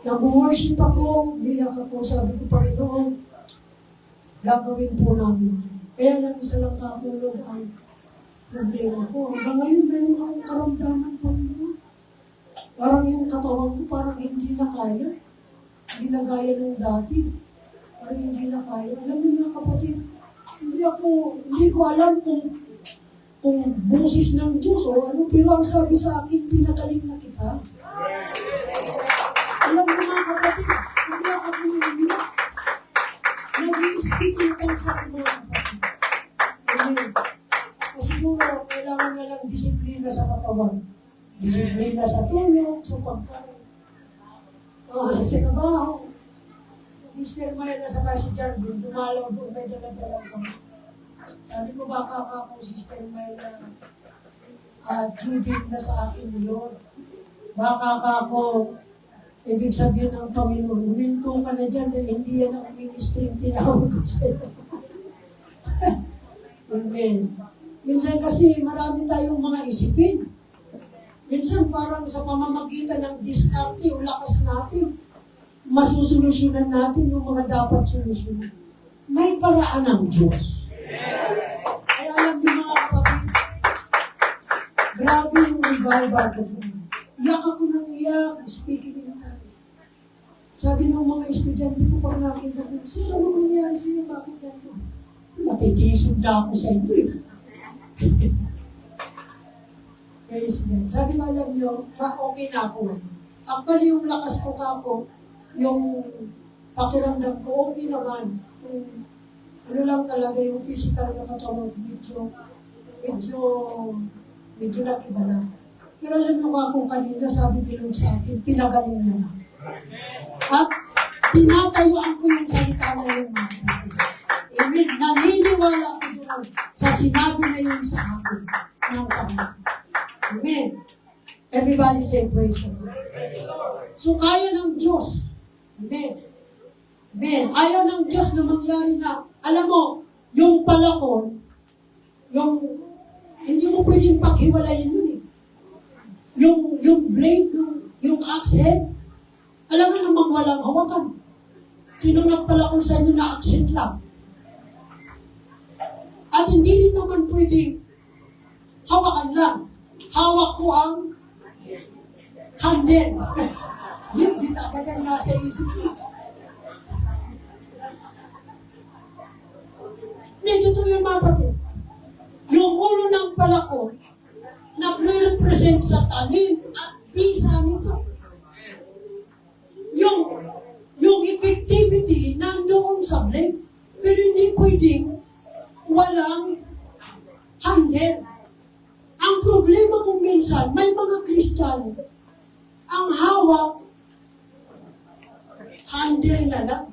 Nag-worship ako, umiiyak ako, sabi ko, Panginoon, gagawin po namin. Kaya lang isa lang kapulog ang problema ko. Hanggang ngayon, meron akong karamdaman, Panginoon. Parang yung katawan ko, parang hindi na kaya. Hindi na gaya ng dati. Parang hindi na kaya. Alam mo mga kapatid, hindi ko alam kung busis ng Diyos o ano, pero ang sabi sa akin, pinagaling na kita. Alam mo mga kapatid, hindi ako kumulila. Nag-i-speak yung kansa ng mga kapatid. Amen. Kasi siguro, kailangan na lang disiplina sa katawan. Disiplina sa tulog, sa pagkain. Trabaho. Sister Maya na saka si Jarvin, dumalaw doon, may dala-dala ko. Sabi ko, baka ako, Sister Maya na Judith na sa akin ni Lord. Baka ako, ibig sabihin ng Panginoon, huminto ka na dyan, hindi yan ang ministry yung tinawag ko sa'yo. Amen. Minsan kasi marami tayong mga isipin. Minsan parang sa pamamagitan ng diskarte o lakas natin, masusolusyonan natin yung mga dapat solusyonan. May paraan ng Diyos. Kaya alam niyo mga kapatid, grabe yung revival ko. Iyak ako ng iyak, speaking in tongues. Sabi ng mga estudyante ko pag nakita ko, sir, ano nangyari sa'yo? Bakit ganito? Matitisod na ako sa ito eh. Praise God. Sabi nga alam niyo, okay na ako ngayon. Actually, yung lakas ko kako, yung pakiramdam ko, okay naman. Yung, ano lang talaga, yung physical na katawan, medyo nakibala. Pero alam niyo ako kanina, sabi ni Lord sa akin, pinagaling niya na. At tinatayuan ko yung salita na yun, mga kapatid. Amen. Naniniwala ko doon sa sinabi na yun sa akin ng Panginoon. Amen. Everybody say praise the Lord. So kaya ng Diyos. Amen. Amen. Ayaw ng Diyos na mangyari na, alam mo, yung palakon, hindi mo pwedeng paghiwalayin yun eh. Yung blade, yung axe head, alam mo namang walang hawakan. Sino nagpalakon sa inyo na accent lang? At hindi rin naman pwedeng hawakan lang. Hawak ko ang handle. Yun, di dapat ang nasa isip mo. Hindi, totoo yung mga kapatid. Yung ulo ng palakon, nagre-represent sa talim at bisa nito. Yung effectivity nandoon sa blade. Pero hindi pwedeng walang handle. Ang problema kung minsan, may mga Kristiyano, ang hawak, handle na lang.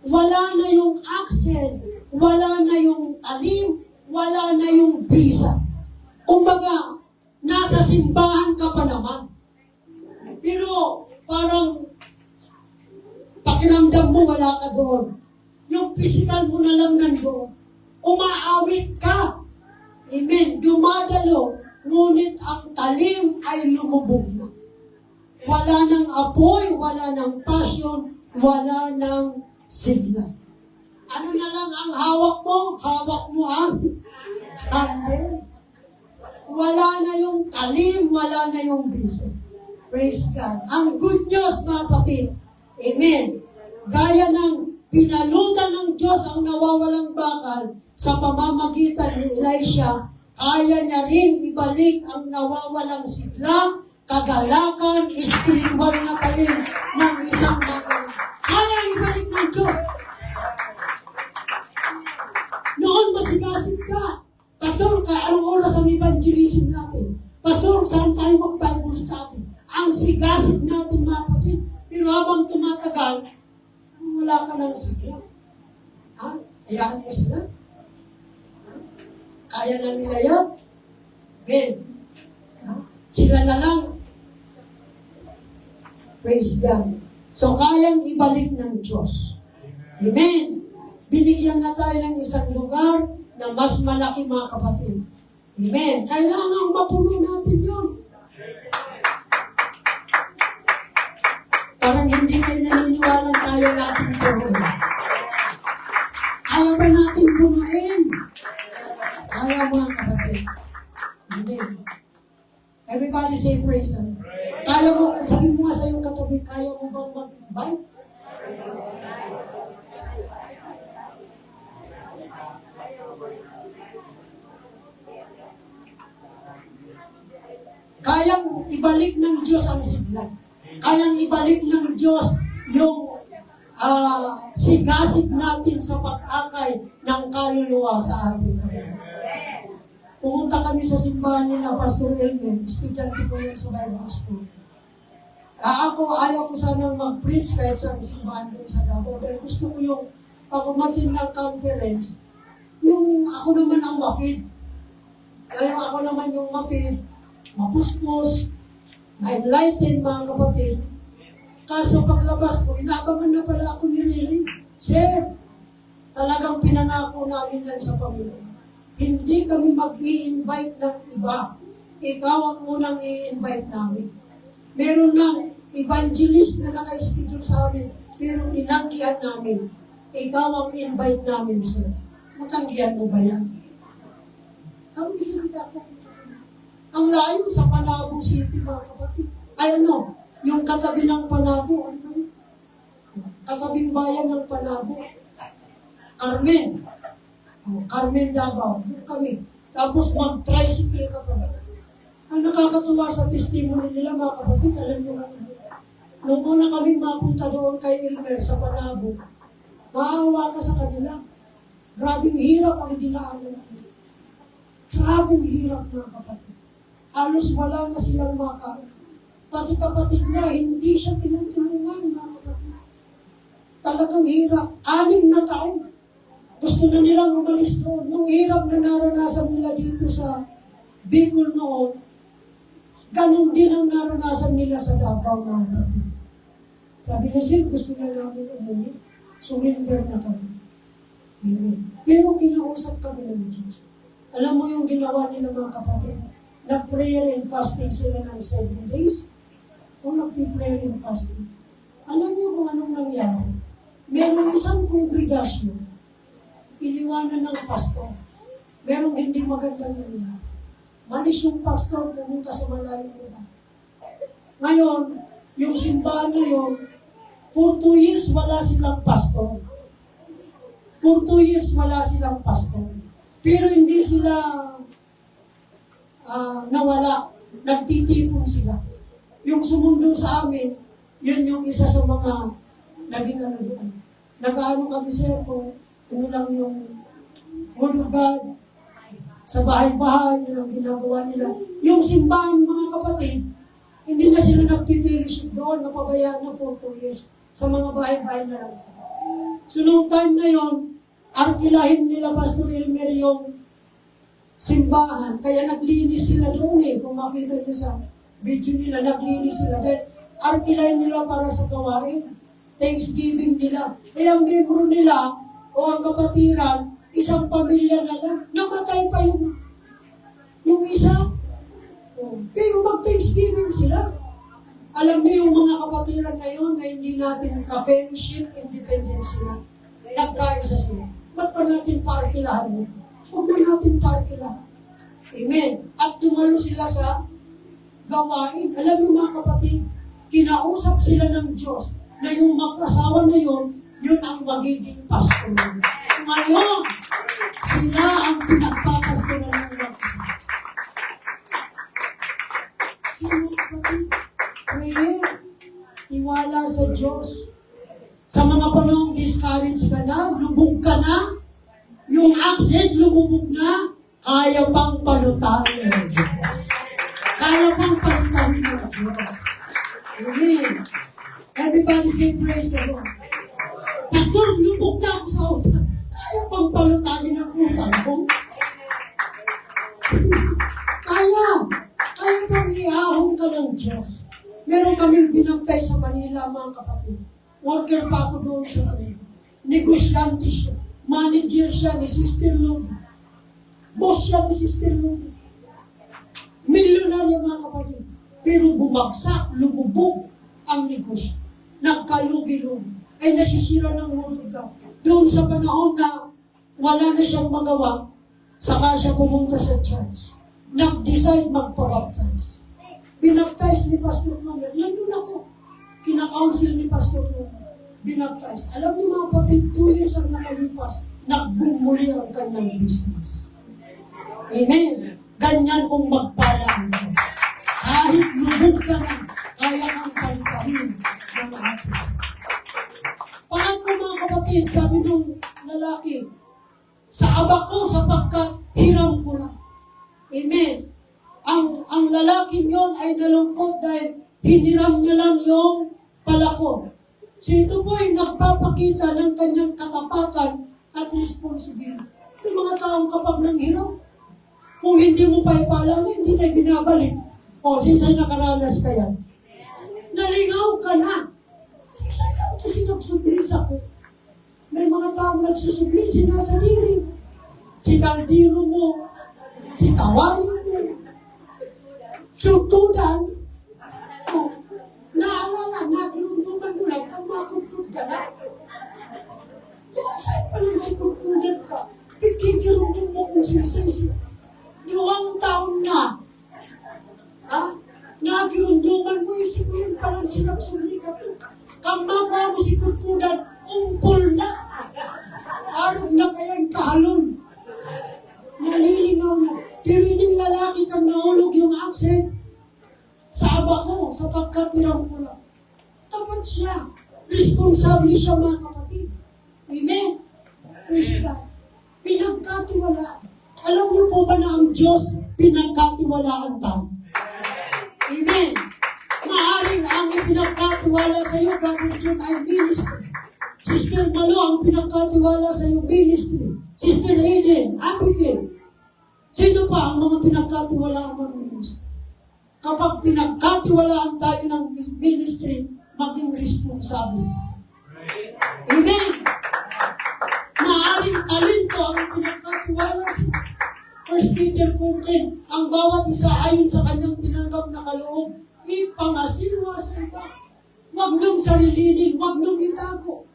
Wala na yung axle, wala na yung talim, wala na yung bisa. Kumbaga, nasa simbahan ka pa naman. Pero parang pakiramdam mo wala ka doon. Yung physical mo na lang nandoon. Umaawit ka. Amen. Dumadalo. Ngunit ang talim ay lumubog na. Wala nang apoy, wala nang passion, wala nang sigla. Ano na lang ang hawak mo? Hawak mo ang handle. Wala na yung talim, wala na yung bisa. Praise God. Ang good news, mga kapatid. Amen. Gaya ng pinalutan ng Diyos ang nawawalang bakal sa pamamagitan ni Elisha, kaya niya rin ibalik ang nawawalang sigla, kagalakan, espiritual na talim ng isang bakal. Kaya ibalik ng Diyos. Noon masigasig ka. Pastor, anong oras ang evangelism natin? Pastor, saan tayo mag-Bible study? Ang sigasig natin, mga kapatid. Pero habang tumatagal, wala ka ng sigla. Ha? Hayaan mo sila? Ha? Kaya na nila yan? Ben. Ha? Sila na lang. Praise God. So, kayang ibalik ng Diyos. Amen. Binigyan na tayo ng isang lugar na mas malaki, mga kapatid. Amen. Kailangan mapuno natin yun. Parang hindi kayo naniniwalang kaya natin puno. Kaya ba natin punuin? Kaya, mga kapatid. Amen. Everybody say praise God. Kaya mo, sabi mo nga sa iyong katabi, kaya mo bang mag-invite? Kayang ibalik ng Diyos ang sigla. Kayang ibalik ng Diyos yung sigasig natin sa pag-akay ng kaluluwa sa atin. Pumunta kami sa simbahan nila, Pastor Elmen, estudyante ko yun sa Bible School. Ayaw ko sanang mag-preach kahit sa simbahan ko sa Davao. Dahil gusto ko yung pag-umatin ng conference, yung ako naman ang mafid. Kaya ako naman yung mafid, mapuspos, na-enlighten, mga kapatid. Kaso paglabas ko, inaabangan na pala ako ni Lily. Sir, talagang pinangako namin yan sa Panginoon. Hindi kami mag-i-invite ng iba. Ikaw ang unang i-invite namin. Meron ng evangelist na naka-schedule sa amin, pero tinanggihan namin. Ikaw ang i-invite namin, sir. Matanggihan mo ba yan? Kami salita ko. Ang layo sa Panabo City, mga kapatid. Ay ano, yung katabi ng Panabo, ano yun? Katabing bayan ng Panabo. Carmen. Carmen Davao. Yung kami. Tapos mag-tricycle ka pa. Ang nakakatuwa sa testimony nila, mga kapatid, alam nyo nga. Noong una kami mapunta doon kay Elmer sa Panabo, maawa ka sa kanila. Grabing hirap ang dinaanan. Grabing hirap, mga kapatid. Halos wala na silang makain. Pati kapatid na, hindi siya tinutulungan, mga kapatid. Talagang hirap. 6 na taon. Gusto na nilang umalis doon. Nung hirap na naranasan nila dito sa Bicol noon, ganun din ang naranasan nila sa Davao, mga kapatid. Sabi niya, sir, gusto na namin umuwi. Surrender na kami. Amen. Pero kinausap kami ng Diyos. Alam mo yung ginawa nila, mga kapatid? Nag-prayer and fasting sila ng 7 days. O nag-prayer and fasting. Alam niyo kung anong nangyari? Meron isang kongregasyon, iniwanan ng pastor. Merong hindi magandang nangyari. Malis yung pastor, pumunta sa malayong lugar. Ngayon, yung simbahan na yun, for 2 years wala silang pastor. For 2 years wala silang pastor. Pero hindi sila nawala. Nagtitipon sila. Yung sumundo sa amin, yun yung isa sa mga naging ano doon. Nag-ano kami, sir, kung ano lang yung Word of God, sa bahay-bahay, yun ang ginagawa nila. Yung simbahan, mga kapatid, hindi na sila nagpipiriship doon, napabayaan na po 2 years. Sa mga bahay-bahay na lang sila. So, noong time na yon, arkilahin nila Pastor Elmer yung simbahan. Kaya naglinis sila doon eh. Kung makita nyo sa video nila, naglinis sila. Dahil arkilahin nila para sa gawain. Thanksgiving nila. Kaya ang membro nila o ang kapatiran, isang pamilya na lang, namatay pa yung isa. Pero mag-Thanksgiving sila. Alam niyo yung mga kapatiran na yun na hindi natin ka-fellowship, independent sila. Nagkaisa sila. Ba't pa natin parkilahan mo? Huwag na natin parkilahan. Amen. At dumalo sila sa gawain. Alam niyo mga kapatid, kinausap sila ng Diyos na yung mag-asawa na yun, yun ang magiging pastor. Ngayon, sila ang pinagpapasto na ng mga. Sino kapatid? Prayer. Iwala sa Diyos. Sa mga panahong discourage ka na, lubog ka na, yung accent lumubog na, kaya pang palutarin ng Diyos. Kaya pang palutarin ng Diyos. Amen. Everybody say praise the Lord. Pastor, lubog na ako sa utang. Kaya pang palutarin ng utang ko. Kaya pang iahong ka ng Diyos. Meron kaming binagtay sa Manila, mga kapatid. Worker pa ako doon sa kanila. Negosyante siya. Manager siya ni Sister Ludi. Boss siya ni Sister Ludi. Milyonarya, mga kapatid. Pero bumagsak, lumubog ang negosyo. Nagkalugi-lugi. Ay nasisira ng Word of God. Doon sa panahon na wala na siyang magawa, saka siya pumunta sa church. Nag-decide magpabaptize. Binaptize ni Pastor Nomer. Nandun ako. Kina-counsel ni Pastor Nomer. Binaptize. Alam niyo mga kapatid, 2 years ang nakalipas, nagbumuli ang kanyang business. Amen. Ganyan kung magpala ang Diyos. Kahit lubog ka na, kaya kang palitahin ng atin. Pangatlo mga kapatid, sabi nung lalaki, sa abak ko sapagkat hiram ko lang. Amen. Ang lalaki yon ay nalungkot dahil hiniram niya lang yung palako. So ito po ay nagpapakita ng kanyang katapatan at responsibility. Yung mga taong kapag nanghiram, kung hindi mo pa ipaalala, hindi na binabalik. O, since nakaranas ka yan. Nalingaw ka na. Since ito sinagsubli sa ko. May mga taong nagsusubli, sinasarili. Si kaldiro mo, si kawali mo, tutudan, naalala, nagirunduman mo lang, kang makutud ka na. Yan, saan pa lang si kutudan ka? Ikikirundum mo kung siya. 2 taon na. Ha? Nagirunduman mo, isip mo yun pa lang sinagsuli ka to. Kang magawa mo si kutudan, umpol na. Arog na kayang kahalon. Nalilingaw na. Pero yung lalaki kang nahulog yung accent, sa aba ko, sa pagkatiram ko lang. Tapat siya. Responsable siya, mga kapatid. Amen. Praise God. Pinagkatiwalaan. Alam niyo po ba na ang Diyos pinagkatiwalaan tayo? Amen. Maaring ang ipinagkatiwala sa iyo, Brother John, ay ministry. Sister Malo, ang pinagkatiwala sa iyo, ministry. Sister Eden, Abigail. Sino pa ang mga pinagkatiwalaan ng ministry? Kapag pinagkatiwalaan tayo ng ministry, maging responsable. Amen! Maaring talento ang pinagkatiwala sa 1 Peter 4:10, ang bawat isa ayon sa kanyang tinanggap na kaloob, ipangasiwa sa iba. Huwag niyong sarilinin, huwag niyong itago.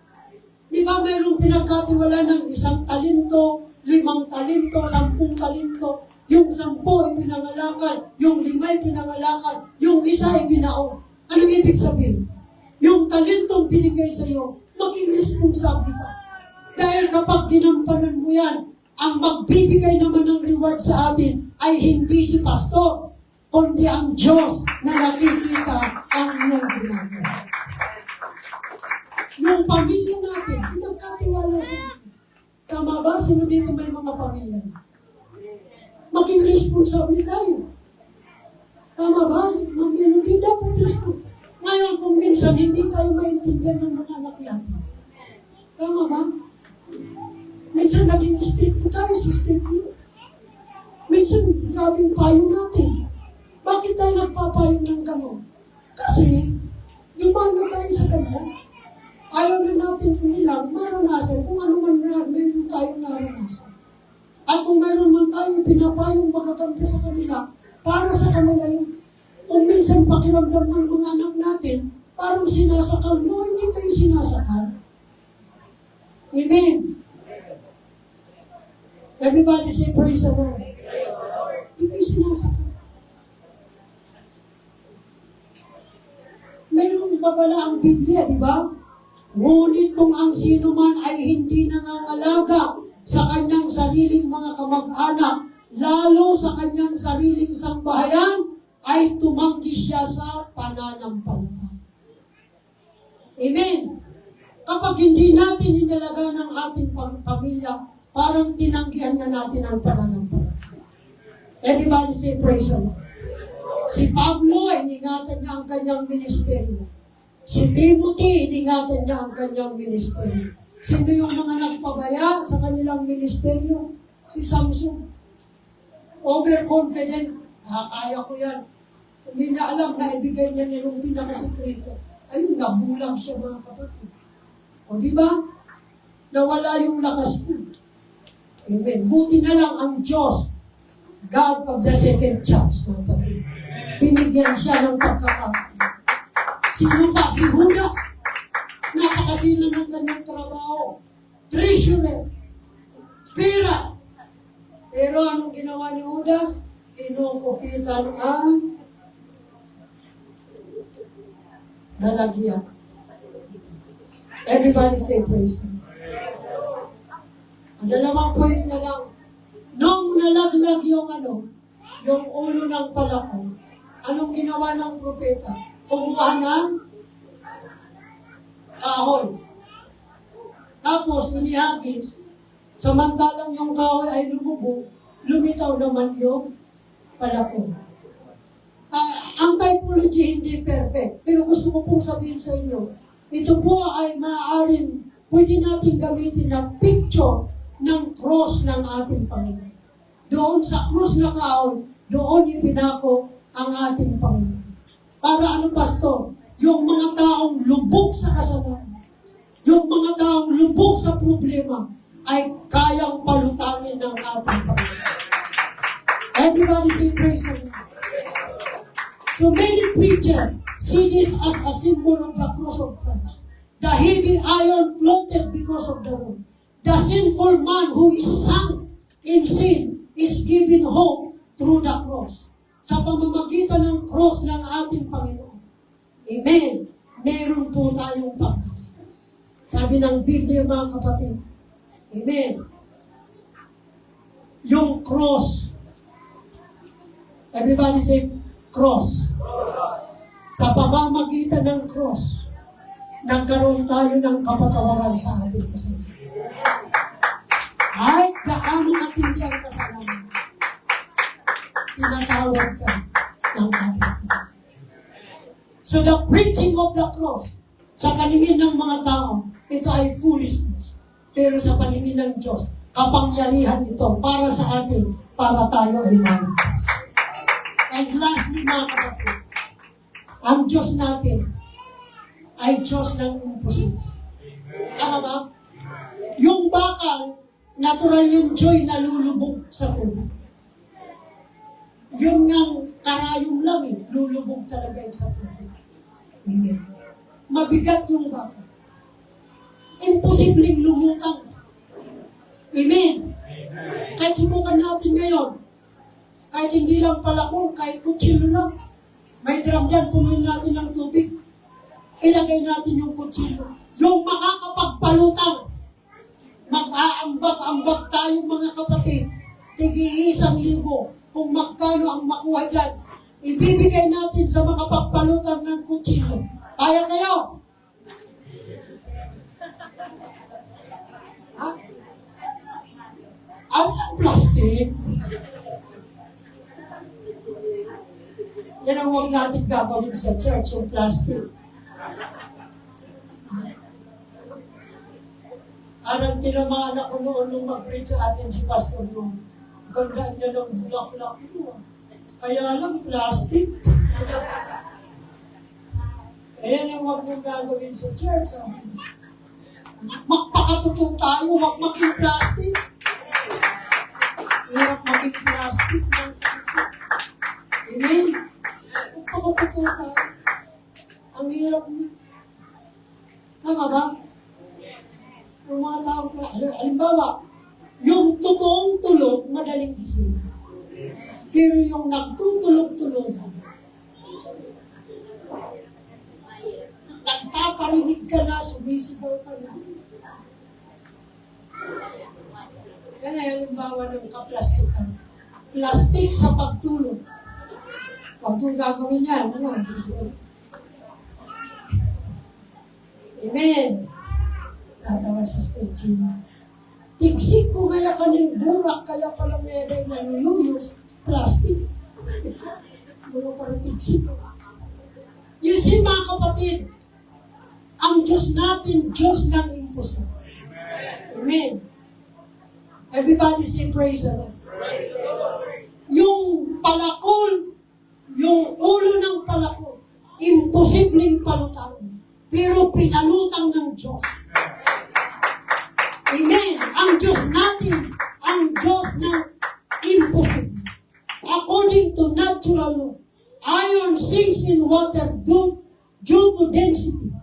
Di ba mayroong pinagkatiwala ng 1 talento, 5 talento, 10 talento, yung 10 ay pinangalakan, yung 5 ay pinangalakan, yung 1 ay binaon. Anong ibig sabihin? Yung talentong binigay sa iyo, maging responsable ka. Dahil kapag ginampanan mo yan, ang magbibigay naman ng reward sa atin ay hindi si pastor, kundi ang Diyos na nakikita ang iyong ginagawa. Yung pamilya natin, nagkatiwala sa atin. Tama ba? Sino dito may mga pamilya? Maging responsable tayo. Tama ba? Hindi dapat responsable. Ngayon, kung minsan hindi tayo maintindihan ng mga anak natin. Tama ba? Minsan naging stricto tayo sa stricto. Minsan, grabing payo natin. Bakit tayo nagpapayo ng gano'n? Kasi, lumanda tayo sa gano'n. Ayaw na natin nilang maranasan kung ano man na meron tayong naranasan. At kung meron man tayong pinapayong magaganda sa kanila, para sa kanila yung kung minsan pakiramdam ng mga anak natin, parang sinasakal mo, hindi tayo sinasakal. Amen. Everybody say praise the Lord. Hindi tayo sinasakal. Mayroong babala ang Biblia, di ba? Ngunit kung ang sino man ay hindi nangangalaga sa kanyang sariling mga kamag-anak, lalo sa kanyang sariling sambahayan, ay tumanggi siya sa pananampalataya. Amen. Kapag hindi natin inalaga ng ating pamilya, parang tinanggihan na natin ang pananampalataya. Everybody say praise the Lord. Si Pablo, iningatan niya ang kanyang ministeryo. Si Timothy, iningatan niya ang kanyang ministeryo. Sino yung mga nagpabaya sa kanilang ministeryo? Si Samson. Overconfident. Kaya ko yan. Hindi niya alam na ibigay niya niya yung pinakasikreto. Ayun, nabulang siya mga kapatid. O di ba? Nawala yung lakas niya. Amen. Buti na lang ang Diyos, God of the second chance, mga kapatid. Binigyan siya ng pagkakataon. Sino pa? Si Judas. Napakasila ng kanyang trabaho. Treasurer. Pira. Pero anong ginawa ni Judas? Inukupitan ang dalagyan. Everybody say praise the Lord. Ang dalawang point na lang. Nung nalaglag yung ulo ng palakong, anong ginawa ng propeta? Kumuha ng kahoy. Tapos, inihagis, samantalang yung kahoy ay lumubog, lumitaw naman yung palakong. Ang typology hindi perfect, pero gusto ko pong sabihin sa inyo, ito po ay maaaring pwede natin gamitin na picture ng cross ng ating Panginoon. Doon sa cross na kahoy, doon ipinako ang ating Panginoon. Para ano, pastor? Yung mga taong lubog sa kasalanan, yung mga taong lubog sa problema, ay kayang palutangin ng ating Panginoon. Everybody say praise the Lord. So many preachers see this as a symbol of the cross of Christ. The heavy iron floated because of the wood. The sinful man who is sunk in sin is given hope through the cross. Sa pamamagitan ng cross ng ating Panginoon. Amen. Meron po tayong pag-asa. Sabi ng Biblia, mga kapatid. Amen. Yung cross. Everybody say cross. Sa pamamagitan ng cross, nagkaroon tayo ng kapatawaran sa ating kasalanan. Kahit gaano katindi ang kasalanan, tinatawag ka ng ating. So the preaching of the cross, sa paningin ng mga tao, ito ay foolishness. Pero sa paningin ng Diyos, kapangyarihan ito para sa atin, para tayo ay maligtas. And lastly, mga kapatid, ang Diyos natin ay Diyos ng imposible. Tama ba? Yung bakal, natural yung joy na lulubog sa tubig. Yung ngang karayong lang lulubog talaga yung sa tubig. Amen. Mabigat yung bakal. Imposibleng lumutang. Amen. Kahit subukan natin ngayon, kahit hindi lang palakong, kahit kutsilo lang, may drum dyan, punuin natin ng tubig. Ilagay natin yung kutsilo. Yung makakapagpalutang, mag-aambon Ambak-ambak tayo mga kapatid, tig-1,000 kung magkano ang makuha dyan. Ibibigay natin sa mga pagpalutan ng kutsilo. Kaya kayo? Ha? Ano ang plastic? Yan ang huwag natin gagawin sa church, yung plastic. Arang tinamaan ako noon nung mag-preach sa atin si Pastor noon. Ganda niya ng bulaklak mo. Kaya lang, plastic. Ayan ang huwag nang gagawin sa church. Magpakatotoo tayo, huwag maging plastic. Hirap maging plastic. Amen? Magpakatotoo tayo. Ang hirap niya. Tama ba? Yung mga tao, halimbawa, yung totoong tulog, madaling gising. Pero yung nagtutulog-tulogan, nagpaparinig ka na, sumisigaw ka na. Yan ay halimbawa ng kaplastikan. Plastik sa pagtulog. Huwag yung gagawin yan. Ano? Amen. Tatawa sa staging. Tigsik ko kaya kaning burak, kaya pala meron nanuluyos, plastic. Mula para tigsik. You see mga kapatid, ang Diyos natin, Diyos ng imposible. Amen. Everybody say praise the Lord. Yung palakol, yung ulo ng palakol, imposibleng palutang. Pero pinalutang ng Diyos. Amen. Ang Diyos natin, ang Diyos ng impossible. According to natural law, iron sinks in water due to density.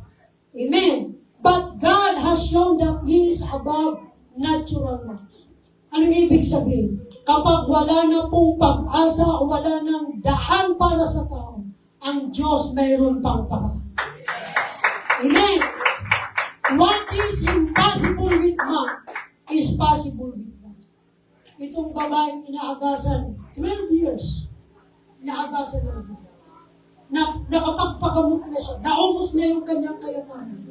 Amen. But God has shown that He is above natural laws. Anong ibig sabihin? Kapag wala na pong pag-asa o wala nang daan para sa tao, ang Diyos mayroon pang paraan. Amen. What is impossible with man is possible with God. Itong babaeng inaagasan, 12 years, inaagasan ng Diyos. Nakapagpagamot na siya, naubos na yung kanyang kayamanan.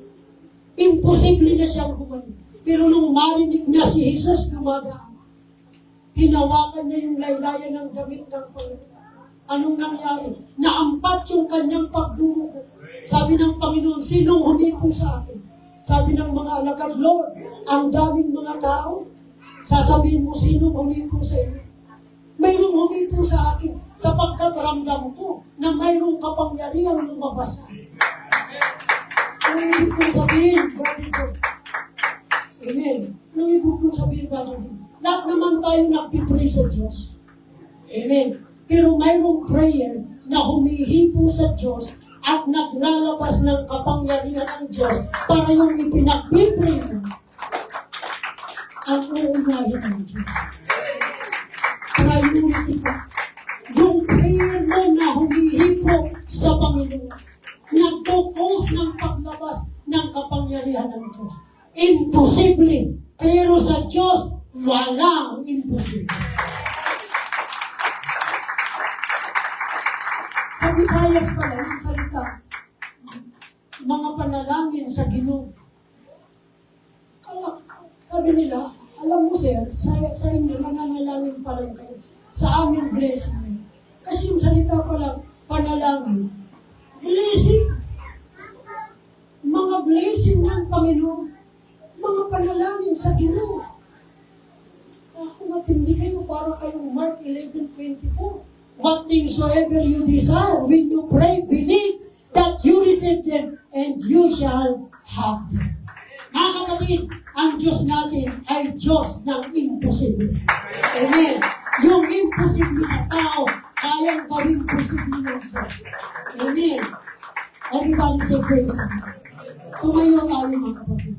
Imposible na siyang gumaling. Pero nung marinig niya si Jesus gumagaan, hinawakan niya yung laylayan ng damit ng Panginoon. Anong nangyari? Naampat yung kanyang pagdurugo. Sabi ng Panginoon, sinong humipo sa akin? Sabi ng mga alagad, Lord, ang daming mga tao, sasabihin mo sinong humipo sa inyo. Mayroong humipo sa akin sapagkat ramdam ko na mayroong kapangyarihang lumabas sa akin. Ano ibig kong sabihin, Brother John? Amen. Ano ibig kong sabihin, Brother John? Lahat naman tayo nagpipray sa Diyos. Amen. Pero mayroong prayer na humihipo sa Diyos at naglalabas ng kapangyarihan ng Diyos para yung ipinagpipray mo ang uunahin ng Diyos. Priority pa. Yung prayer mo na humihipo sa Panginoon, nagpo-cause ng paglabas ng kapangyarihan ng Diyos. Imposible. Pero sa Diyos, walang imposible. Sa Visayas pala, yung salita, mga panalangin sa Ginoo. Sabi nila, alam mo sir, sa inyo nananalangin pa lang kayo. Sa amin, blessing. Kasi yung salita pala, panalangin, blessing. Mga blessing ng Panginoon. Mga panalangin sa Ginoo. Ako matindi kayo, para kayong Mark 11:24. What things soever you desire, when you pray, believe that you receive them and you shall have them. Mga kapatid, ang Diyos natin ay Diyos ng imposible. Amen. Yung imposible sa tao, kayang gawing posible ng Diyos. Amen. Everybody say praise God. Tumayo tayo mga kapatid.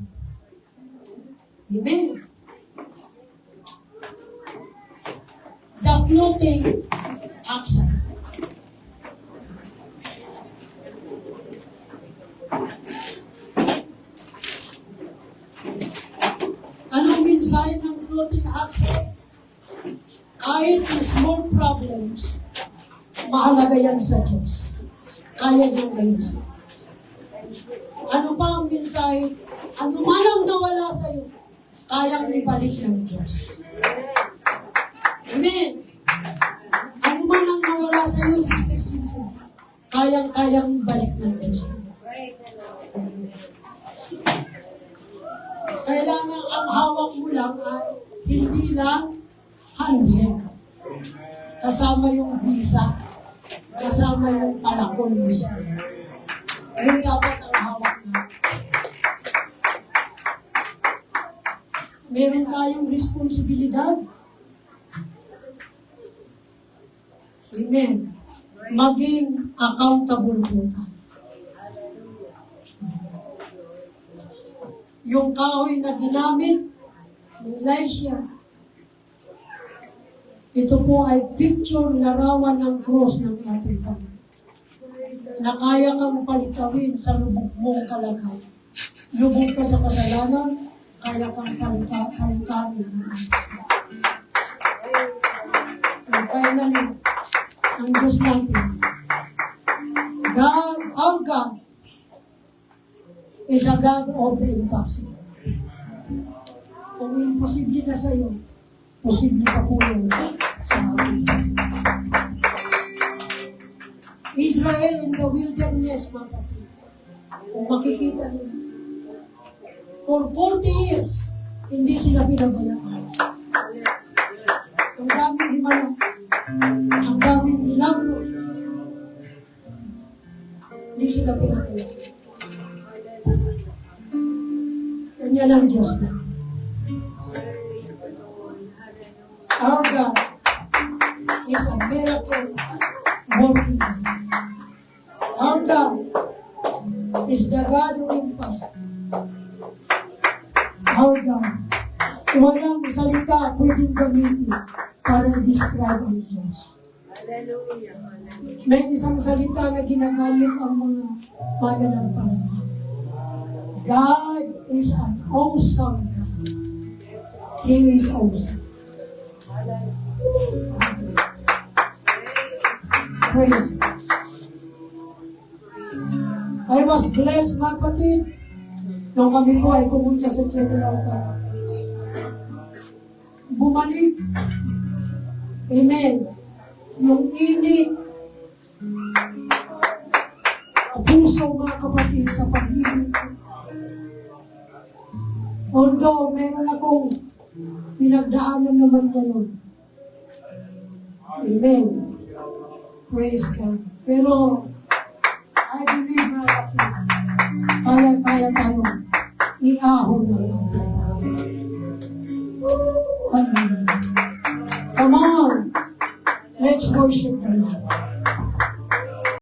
Amen. The floating action. Anong mensahe ng mabuting akse, kahit in small problems, mahalaga yan sa Diyos. Kaya niyang ayusin. Ano pa ang mensahe? Ano man ang nawala sa iyo, kayang ibalik ng Diyos. Amen. Ano man ang nawala sa iyo, Sister Susan, kayang ibalik ng Diyos. Amen. Kailangan ang hawak mo lang ay hindi lang handin. Kasama yung visa, kasama yung palakon mismo. Ayun dapat ang hawak na. Meron tayong responsibilidad. Amen. Maging accountable po tayo. Yung kahoy na ginamit ni Elisha, ito po ay picture, larawan ng cross ng ating Panginoon. Na kaya kang palitawin sa lubog mong kalagayan. Lubog ka sa kasalanan, kaya kang palitawin ng ating Panginoon. And finally, ang Diyos natin, God, our God, is a God of the impossible. Kung imposible na sa iyo, posible pa po yun sa atin. Israel in the wilderness, mga kapatid. Kung makikita nyo, for 40 years, hindi sila pinabayaan. Ang daming himala, ang daming milagro, hindi sila pinabayaan. Kanya ng Diyos na. Our God is a miracle working God. Our God is the God who impossible. Our God, walang salita pwedeng gamitin para describe ang Diyos. May isang salita na ginagamit ang mga mananampalataya. God is an awesome God. He is awesome. Praise God. I was blessed, mga kapatid, nung kami po ay pumunta sa General Conference. Bumalik. Amen. Yung init, puso, mga kapatid, sa pag-ibig. Although, meron akong pinagdaanan naman ngayon. Amen. Praise God. Pero, I believe, mga kapatid, kaya tayong iahon ng ating Amen. Come on. Let's worship the Lord.